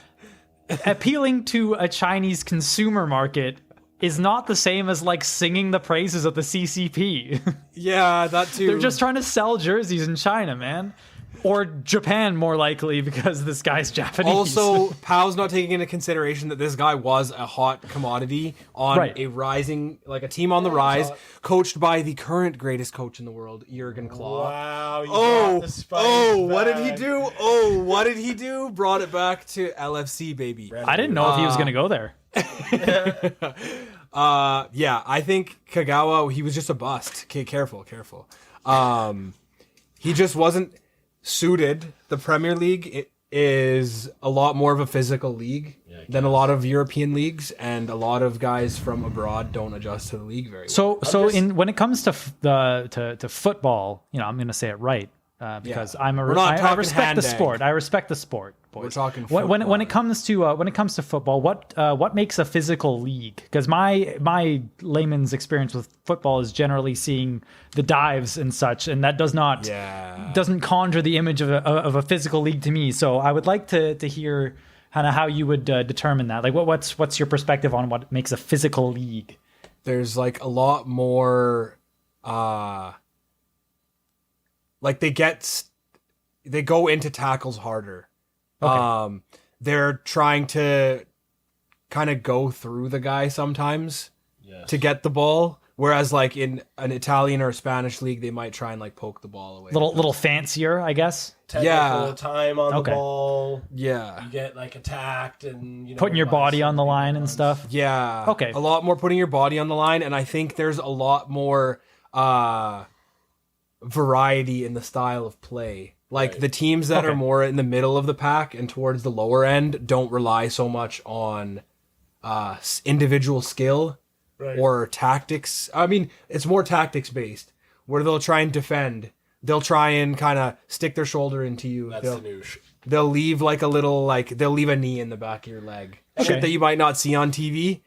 appealing to a Chinese consumer market is not the same as like singing the praises of the CCP. Yeah, that too. They're just trying to sell jerseys in China, man. Or Japan, more likely, because this guy's Japanese. Also, Pow's not taking into consideration that this guy was a hot commodity on a rising, like a team on the rise, coached by the current greatest coach in the world, Jurgen Klopp. Wow. What did he do? What did he do? Brought it back to LFC, baby. I didn't know if he was going to go there. Yeah, I think Kagawa, he was just a bust. Okay, careful. He just wasn't suited. The Premier League is a lot more of a physical league than a lot of European leagues, and a lot of guys from abroad don't adjust to the league very well. When it comes to to football, I'm going to say it right because I respect the sport. I respect the sport, boys. We're talking when it comes to football, what makes a physical league? Because my layman's experience with football is generally seeing the dives and such, and that doesn't conjure the image of a physical league to me. So I would like to hear kind of how you would determine that. Like, what's your perspective on what makes a physical league? There's like a lot more. Like they go into tackles harder. Okay. They're trying to kind of go through the guy sometimes to get the ball. Whereas like in an Italian or a Spanish league, they might try and like poke the ball away. Little fancier, I guess. Technical time on the ball. Yeah. You get like attacked and putting your body on the line and stuff. Yeah. Okay. A lot more putting your body on the line, and I think there's a lot more variety in the style of play. Like the teams that are more in the middle of the pack and towards the lower end don't rely so much on individual skill or tactics. I mean, it's more tactics based, where they'll try and defend. They'll try and kind of stick their shoulder into you. That's the noosh. They'll leave like a little, they'll leave a knee in the back of your leg. Shit that you might not see on TV.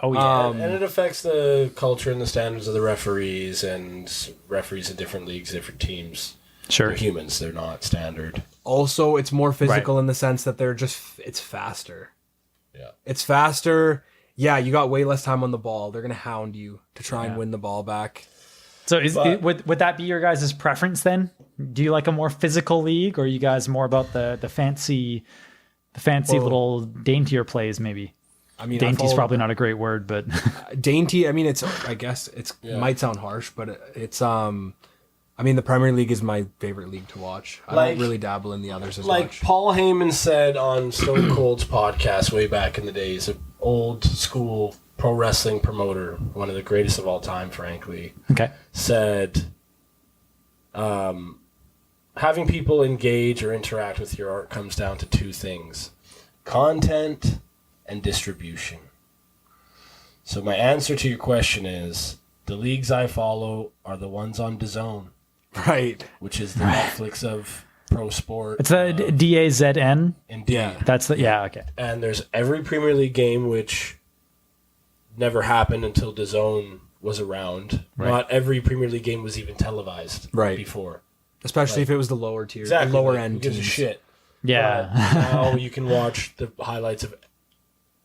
Oh yeah, and it affects the culture and the standards of the referees, and referees in different leagues, different teams. Sure, they're humans; they're not standard. Also, it's more physical in the sense that it's faster. Yeah, it's faster. Yeah, you got way less time on the ball. They're gonna hound you to try and win the ball back. So, would that be your guys' preference then? Do you like a more physical league, or are you guys more about the fancy little daintier plays? Maybe. I mean, dainty's probably not a great word, but dainty. I mean, I guess it might sound harsh, but it's I mean, the Premier League is my favorite league to watch. I don't really dabble in the others as much. Like Paul Heyman said on Stone Cold's podcast way back in the days, an old school pro wrestling promoter, one of the greatest of all time, frankly. Okay. Said, having people engage or interact with your art comes down to two things: content and distribution. So my answer to your question is, the leagues I follow are the ones on DAZN. Right. Which is the Netflix of Pro Sport. It's a DAZN. Indeed. Yeah. That's the okay. And there's every Premier League game, which never happened until DAZN was around. Right. Not every Premier League game was even televised Before. Especially if it was the lower tier, Exactly. the lower like, end who gives a teams. shit. Yeah. Now you can watch the highlights of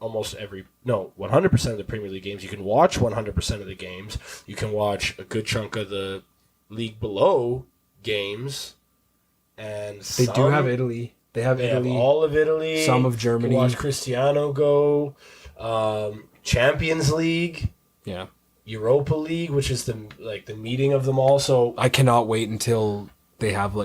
almost 100% of the Premier League games. You can watch 100% of the games. You can watch a good chunk of the league below games. And They do have Italy. They have Italy. have all of Italy. some of You Germany. can watch Cristiano go. Champions League. Yeah. Europa League, which is the meeting of them all. So I cannot wait until they have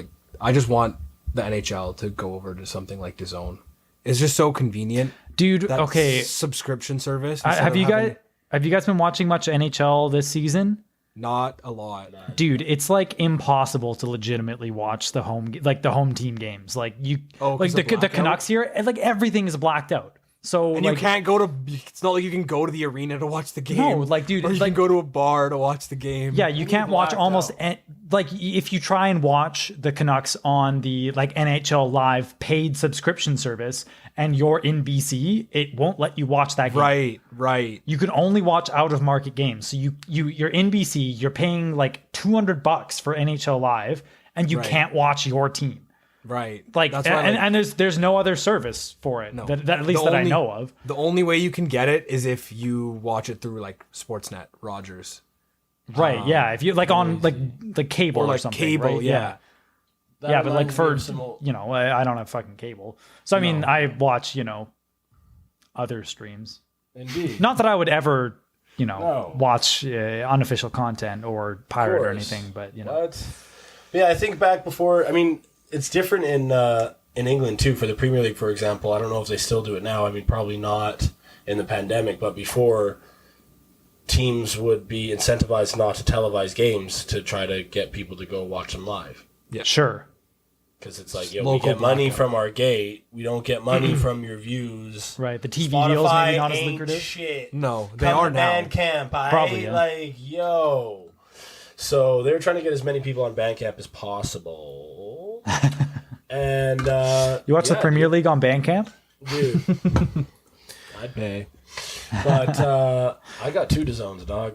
I just want the NHL to go over to something like DAZN. It's just so convenient. Dude, That okay. subscription service. Have you guys been watching much NHL this season? Not a lot. Dude, it's like impossible to legitimately watch the home team games. Like you, 'cause like of the blackout? Canucks here, and like everything is blacked out. So And like, you can't go to. It's not like you can go to the arena to watch the game. No, like, dude, or you like- can go to a bar to watch the game. yeah, you can't watch blacked almost out. like if you try and watch the Canucks on the like NHL Live paid subscription service, and you're in BC, it won't let you watch that game. Right. You can only watch out of market games. So you're in BC, you're paying like $200 for NHL Live, and you Right. can't watch your team. Right. Like, That's why, and there's no other service for it No. that at least The that I only- know of. The only way you can get it is if you watch it through like Sportsnet, Rogers, Right? Yeah. If you like on like cable or or like something, cable. right? Yeah. that Yeah, but like reminds me for of some old- I don't have fucking cable, so I mean I watch other streams. Indeed. Not that I would ever No. watch unofficial content or pirate or course. anything, but But yeah, I think back before. I mean, it's different in England too. For the Premier League, for example, I don't know if they still do it now. I mean, probably not in the pandemic, but before, teams would be incentivized not to televise games to try to get people to go watch them live. sure. Because it's like, we Local get money blackout. from our gate. We don't get money from your views. Right, the TV deals Spotify maybe not as ain't lucrative. shit. No, they Come are to now. Bandcamp, Probably, yeah. like, yo. So they're trying to get as many people on Bandcamp as possible. And You watch the Premier League on Bandcamp? dude. I'd pay. But I got 2 DAZNs, dog.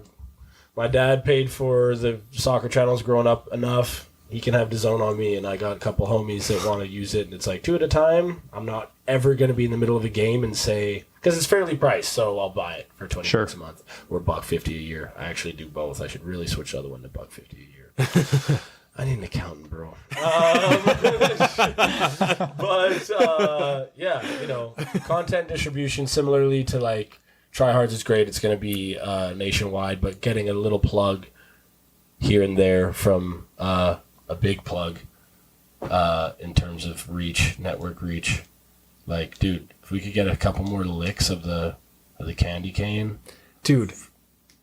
My dad paid for the soccer channels growing up enough. He can have DAZN on me, and I got a couple homies that want to use it, and it's like 2 at a time. I'm not ever going to be in the middle of a game and say, because it's fairly priced, so I'll buy it for $20 Sure. a month or $1.50 a year. I actually do both. I should really switch the other one to $1.50 a year. I need an accountant, bro. But yeah, content distribution similarly to like TriHards is great. It's going to be nationwide, but getting a little plug here and there from a big plug in terms of reach, network reach. Like, dude, if we could get a couple more licks of the candy cane, Dude,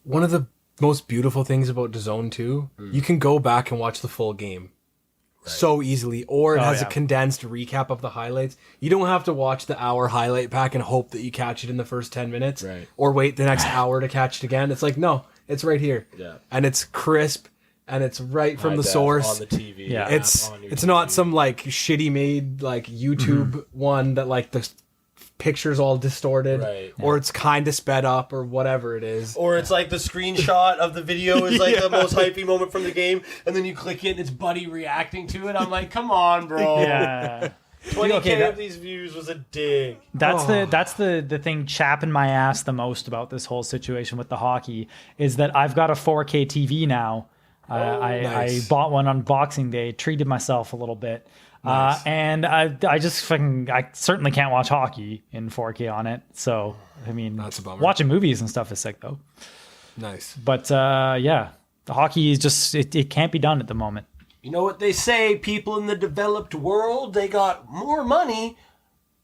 one of the most beautiful things about DAZN 2, you can go back and watch the full game so easily, or it has yeah. a condensed recap of the highlights. You don't have to watch the hour highlight pack and hope that you catch it in the first 10 minutes, Right. or wait the next hour to catch it again. It's like, no, it's right here. Yeah. And it's crisp, and it's right from high the def source. on the TV. Yeah. app It's on your it's not TV. some like shitty made like YouTube one that like the picture's all distorted, Right. or it's kind of sped up or whatever it is. Or it's like the screenshot of the video is like the most hypey moment from the game, and then you click it and it's Buddy reacting to it. I'm like, come on, bro. Yeah. 20K Okay, of these views was a dig. That's the thing chapping my ass the most about this whole situation with the hockey is that I've got a 4K TV now. I nice. bought one on Boxing Day, treated myself a little bit. And I certainly can't watch hockey in 4K on it. So, I mean, That's a bummer. watching movies and stuff is sick though. Nice. But yeah, the hockey is just, it can't be done at the moment. You know what they say? People in the developed world, they got more money,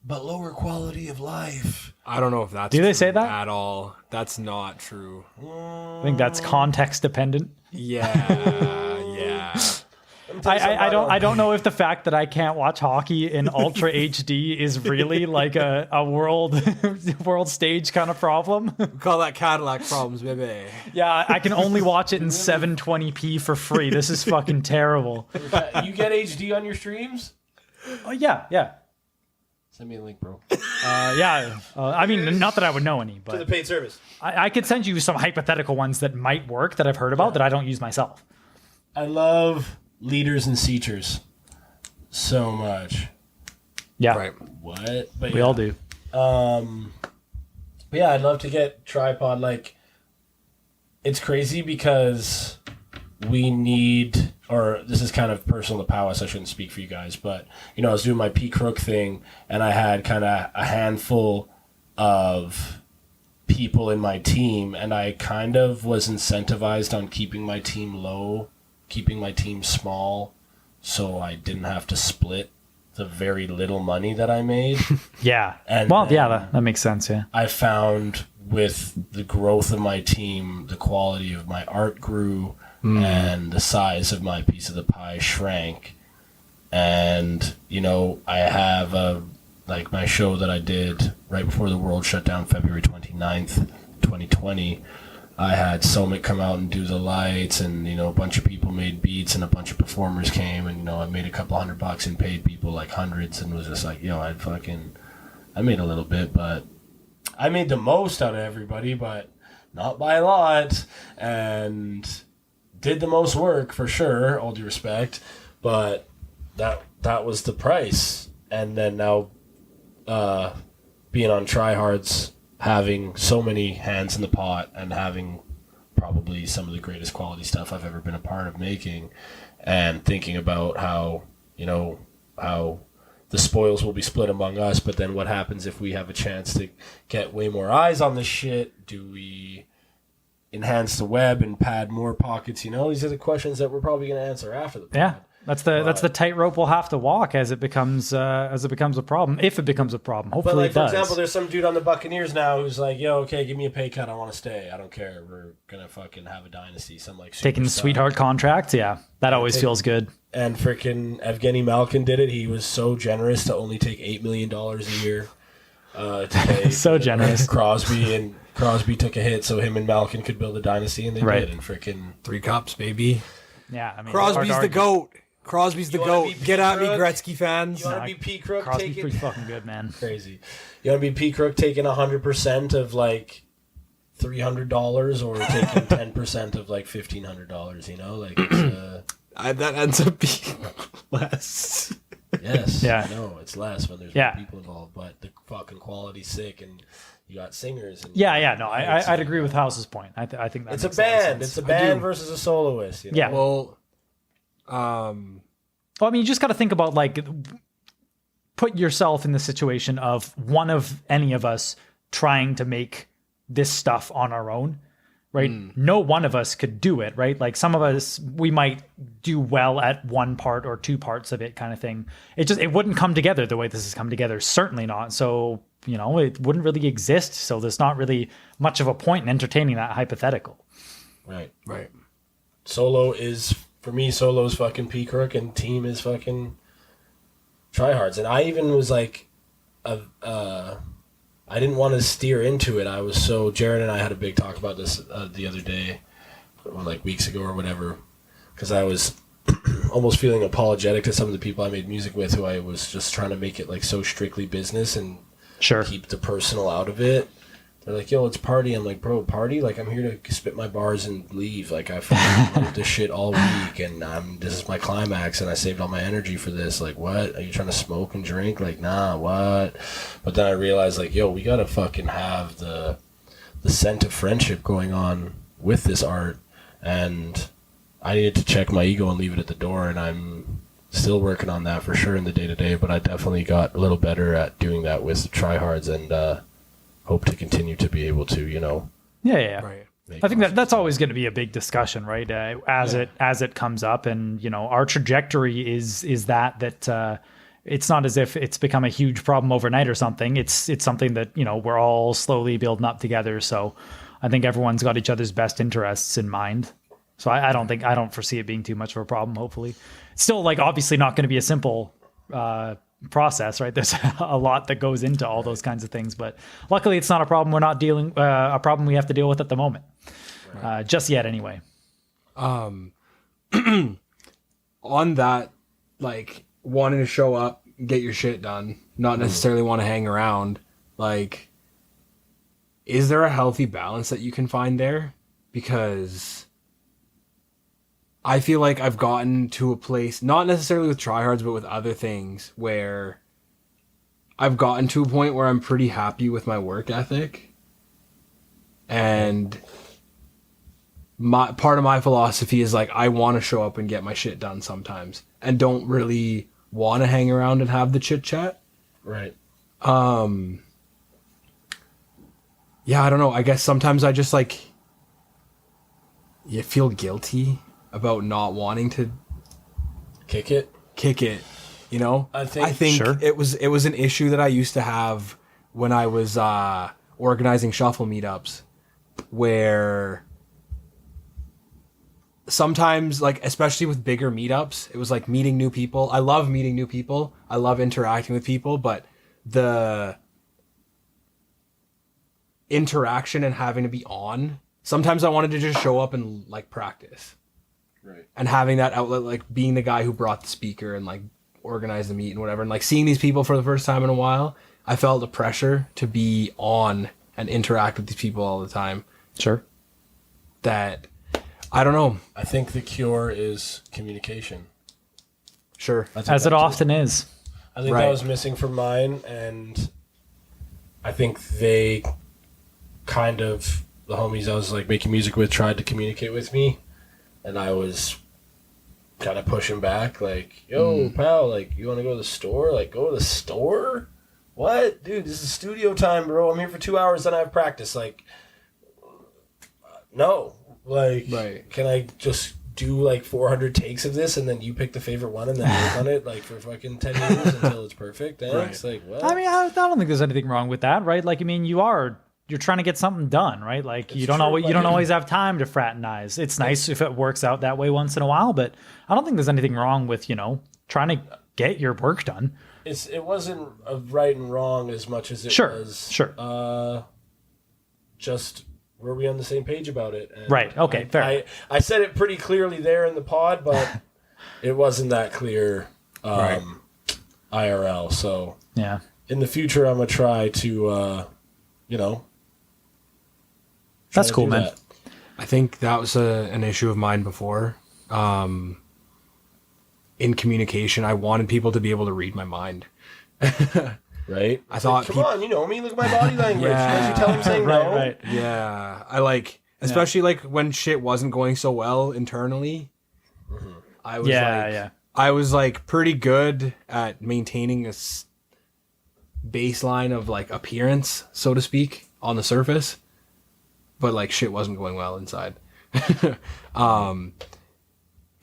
but lower quality of life. I don't know if that's Do they true say that? at all. That's not true. I think that's context dependent. Yeah, yeah. I don't know if the fact that I can't watch hockey in Ultra HD is really like a world stage kind of problem. We call that Cadillac problems, baby. Yeah, I can only watch it in 720p for free. This is fucking terrible. You get HD on your streams? Oh, yeah. Send me a link, bro. Yeah. I mean, not that I would know any, To the but paid service. I could send you some hypothetical ones that might work that I've heard about that I don't use myself. I love leaders and teachers so much. Yeah. Right. What? But We all do. But yeah, I'd love to get TriPod. Like, it's crazy because we need, or this is kind of personal to Powis, I shouldn't speak for you guys, but, you know, I was doing my P. Crook thing, and I had kind of a handful of people in my team, and I kind of was incentivized on keeping my team low, keeping my team small, so I didn't have to split the very little money that I made. Yeah. And Well, then- yeah, that makes sense. Yeah. I found with the growth of my team, the quality of my art grew and the size of my piece of the pie shrank. And, you know, I have like my show that I did right before the world shut down, February 29th, 2020. I had Summit come out and do the lights, and, you know, a bunch of people made beats and a bunch of performers came, and, you know, I made a couple $100 and paid people like hundreds, and was just like, yo, I made a little bit, but I made the most out of everybody, but not by a lot, and did the most work for sure, all due respect, but that was the price. And then now being on TriHards, having so many hands in the pot and having probably some of the greatest quality stuff I've ever been a part of making, and thinking about how, you know, how the spoils will be split among us, but then what happens if we have a chance to get way more eyes on this shit? Do we enhance the web and pad more pockets? You know, these are the questions that we're probably going to answer after the pod. Yeah. That's the tightrope we'll have to walk as it becomes a problem, if it becomes a problem. But Hopefully like, it for does. example, there's some dude on the Buccaneers now who's like, yo, okay, give me a pay cut. I want to stay. I don't care. We're going to fucking have a dynasty. Some like Taking superstar. sweetheart contracts, yeah, that always feels good. And freaking Evgeny Malkin did it. He was so generous to only take $8 million a year to pay. So generous. Crosby, and Crosby took a hit so him and Malkin could build a dynasty, and they Right. did. And freaking 3 cups, baby. Yeah, I mean, Crosby's hard the to argue. GOAT. Crosby's the You wanna GOAT. be Get at me, Crook? Gretzky fans. You want to be P. Crook Crosby's taking pretty fucking good, man. crazy? You want to be P. Crook taking 100% of like $300, or taking 10% of like $1,500? You know, like it's, That ends up being less. yes, Yeah. no, it's less when there's Yeah. more people involved, but the fucking quality's sick, and you got singers. And Yeah, no, I'd agree with House's point. I think that It's a makes lot of band. sense. It's a band versus a soloist. You know? Yeah. Well, Well, I mean, you just got to think about, like, put yourself in the situation of one of any of us trying to make this stuff on our own, right? No one of us could do it, right? Like, some of us, we might do well at one part or two parts of it, kind of thing. It wouldn't come together the way this has come together. Certainly not. So, you know, it wouldn't really exist. So there's not really much of a point in entertaining that hypothetical. Right. right. Solo is, for me, solo is fucking P. Crook, and team is fucking TriHards. And I even was like, I didn't want to steer into it. Jared and I had a big talk about this the other day, or like weeks ago or whatever, because I was almost feeling apologetic to some of the people I made music with, who I was just trying to make it like so strictly business and Sure. keep the personal out of it. They're like, yo, let's party. I'm like, bro, party? Like, I'm here to spit my bars and leave. Like, I fucking wrote this shit all week, and this is my climax, and I saved all my energy for this. Like, what? Are you trying to smoke and drink? Like, nah, what? But then I realized, like, yo, we gotta fucking have the scent of friendship going on with this art, and I needed to check my ego and leave it at the door, and I'm still working on that for sure in the day-to-day, but I definitely got a little better at doing that with TriHards, and hope to continue to be able to, you know. Yeah. Right. I think that's always going to be a big discussion, right? As it comes up, and you know, our trajectory is that it's not as if it's become a huge problem overnight or something. It's something that, you know, we're all slowly building up together. So I think everyone's got each other's best interests in mind. So I don't foresee it being too much of a problem. Hopefully, it's still, like, obviously not going to be a simple process, right? There's a lot that goes into all those kinds of things, but luckily it's not a problem we're not dealing a problem we have to deal with at the moment, just yet anyway. On that, like, wanting to show up, get your shit done, not necessarily want to hang around. Like, is there a healthy balance that you can find there? Because I feel like I've gotten to a place, not necessarily with TriHards, but with other things, where I've gotten to a point where I'm pretty happy with my work ethic. And part of my philosophy is like, I want to show up and get my shit done sometimes, and don't really want to hang around and have the chit chat. Right. Yeah, I don't know. I guess sometimes I just like, you feel guilty about not wanting to Kick it. You know? I think Sure. it was an issue that I used to have when I was organizing shuffle meetups, where sometimes, like, especially with bigger meetups, it was like meeting new people. I love meeting new people. I love interacting with people, but the interaction and having to be on, sometimes I wanted to just show up and like practice. Right. And having that outlet, like being the guy who brought the speaker and like organized the meet and whatever, and like seeing these people for the first time in a while, I felt the pressure to be on and interact with these people all the time. Sure. That, I don't know. I think the cure is communication. Sure. As it often is. I think Right. that was missing from mine, and I think they kind of, the homies I was like making music with, tried to communicate with me, and I was kind of pushing back, like, yo, pal, like, you want to go to the store? Like, go to the store? What? Dude, this is studio time, bro. I'm here for 2 hours, then I have practice. Like, no. Like, Right. can I just do like 400 takes of this, and then you pick the favorite one and then work on it like for fucking 10 years until it's perfect? Thanks. Like, what? I mean, I don't think there's anything wrong with that, right? Like, I mean, you're trying to get something done, right? Like, you don't true, always, you like- don't always have time to fraternize. It's nice if it works out that way once in a while, but I don't think there's anything wrong with, trying to get your work done. It wasn't a right and wrong as much as it Sure, was. sure. Just were we on the same page about it? And Right, okay, fair. I said it pretty clearly there in the pod, but it wasn't that clear IRL. So Yeah. in the future, I'm gonna try to, That's try to cool, do man. that. I think that was an issue of mine before. In communication, I wanted people to be able to read my mind. Right? I thought Come on, you know me. Look at my body language. Yeah. Can't you tell him saying Right, no? right. Yeah, I like, especially like when shit wasn't going so well internally. I was I was like pretty good at maintaining a baseline of like appearance, so to speak, on the surface, but like shit wasn't going well inside.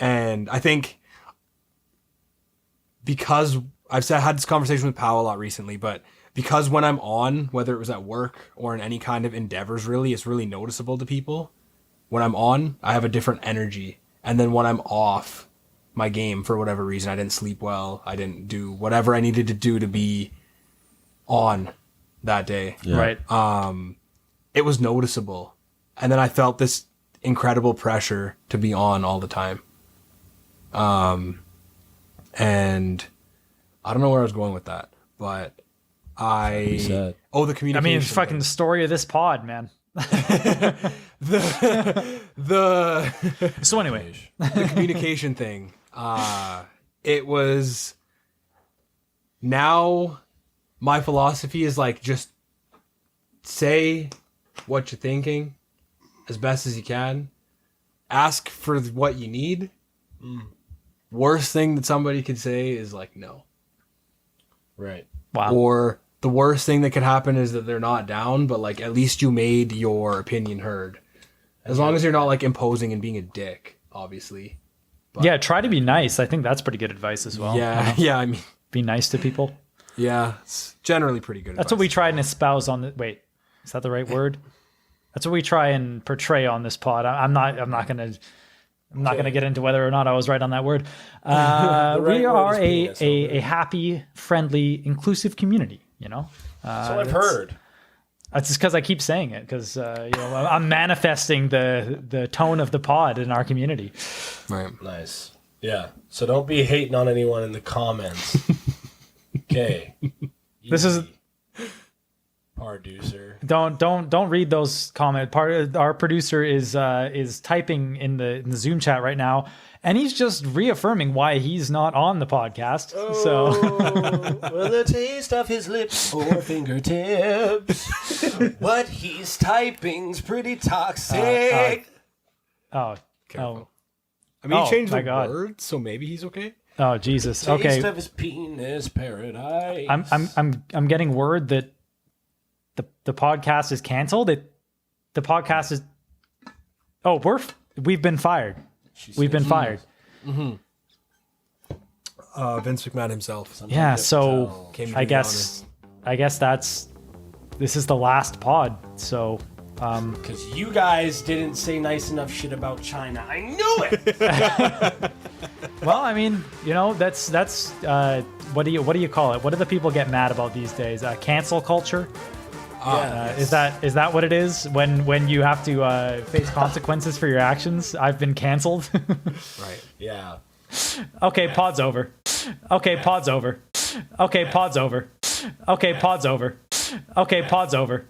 And I think because had this conversation with Powell a lot recently, but because when I'm on, whether it was at work or in any kind of endeavors, really, it's really noticeable to people. When I'm on, I have a different energy. And then when I'm off my game, for whatever reason, I didn't sleep well, I didn't do whatever I needed to do to be on that day. Right. It was noticeable. And then I felt this incredible pressure to be on all the time. And I don't know where I was going with that, but the communication. I mean, it's fucking the story of this pod, man. So anyway, the communication thing. It was, now my philosophy is like, just say what you're thinking as best as you can. Ask for what you need. Worst thing that somebody could say is like, no. Right. wow. Or the worst thing that could happen is that they're not down, but like at least you made your opinion heard. As long as you're not like imposing and being a dick, obviously. But, Yeah, try to be nice. I think that's pretty good advice as well. yeah, I mean, Be nice to people. yeah, it's generally pretty good. That's what we try and espouse on the wait. Is that the right word? That's what we try and portray on this pod. I'm not gonna get into whether or not I was right on that word. We word are is penis, a happy, friendly, inclusive community. So I've heard. That's just because I keep saying it, because I'm manifesting the tone of the pod in our community. Right. Nice. Yeah. So don't be hating on anyone in the comments. Okay. This is- Easy. Producer. Don't read those comments. Our producer is typing in the Zoom chat right now, and he's just reaffirming why he's not on the podcast. So Well, the taste of his lips or fingertips. What he's typing's pretty toxic. Careful. I mean, he Oh, changed my the God. word, so maybe he's okay. Oh Jesus. Taste Okay. of his penis paradise. I'm getting word that the podcast is canceled. The podcast is. Oh, we've been fired. We've been fired. Vince McMahon himself. Yeah. So Came to I do the guess this is the last pod. So Because you guys didn't say nice enough shit about China. I knew it. well, I mean, that's what do you call it? What do the people get mad about these days? Cancel culture. Is that what it is when you have to face consequences for your actions? I've been canceled. Right. Yeah. Okay, pod's over. Okay, pod's over. Okay, pod's over. Okay, pod's over. Okay, pod's over.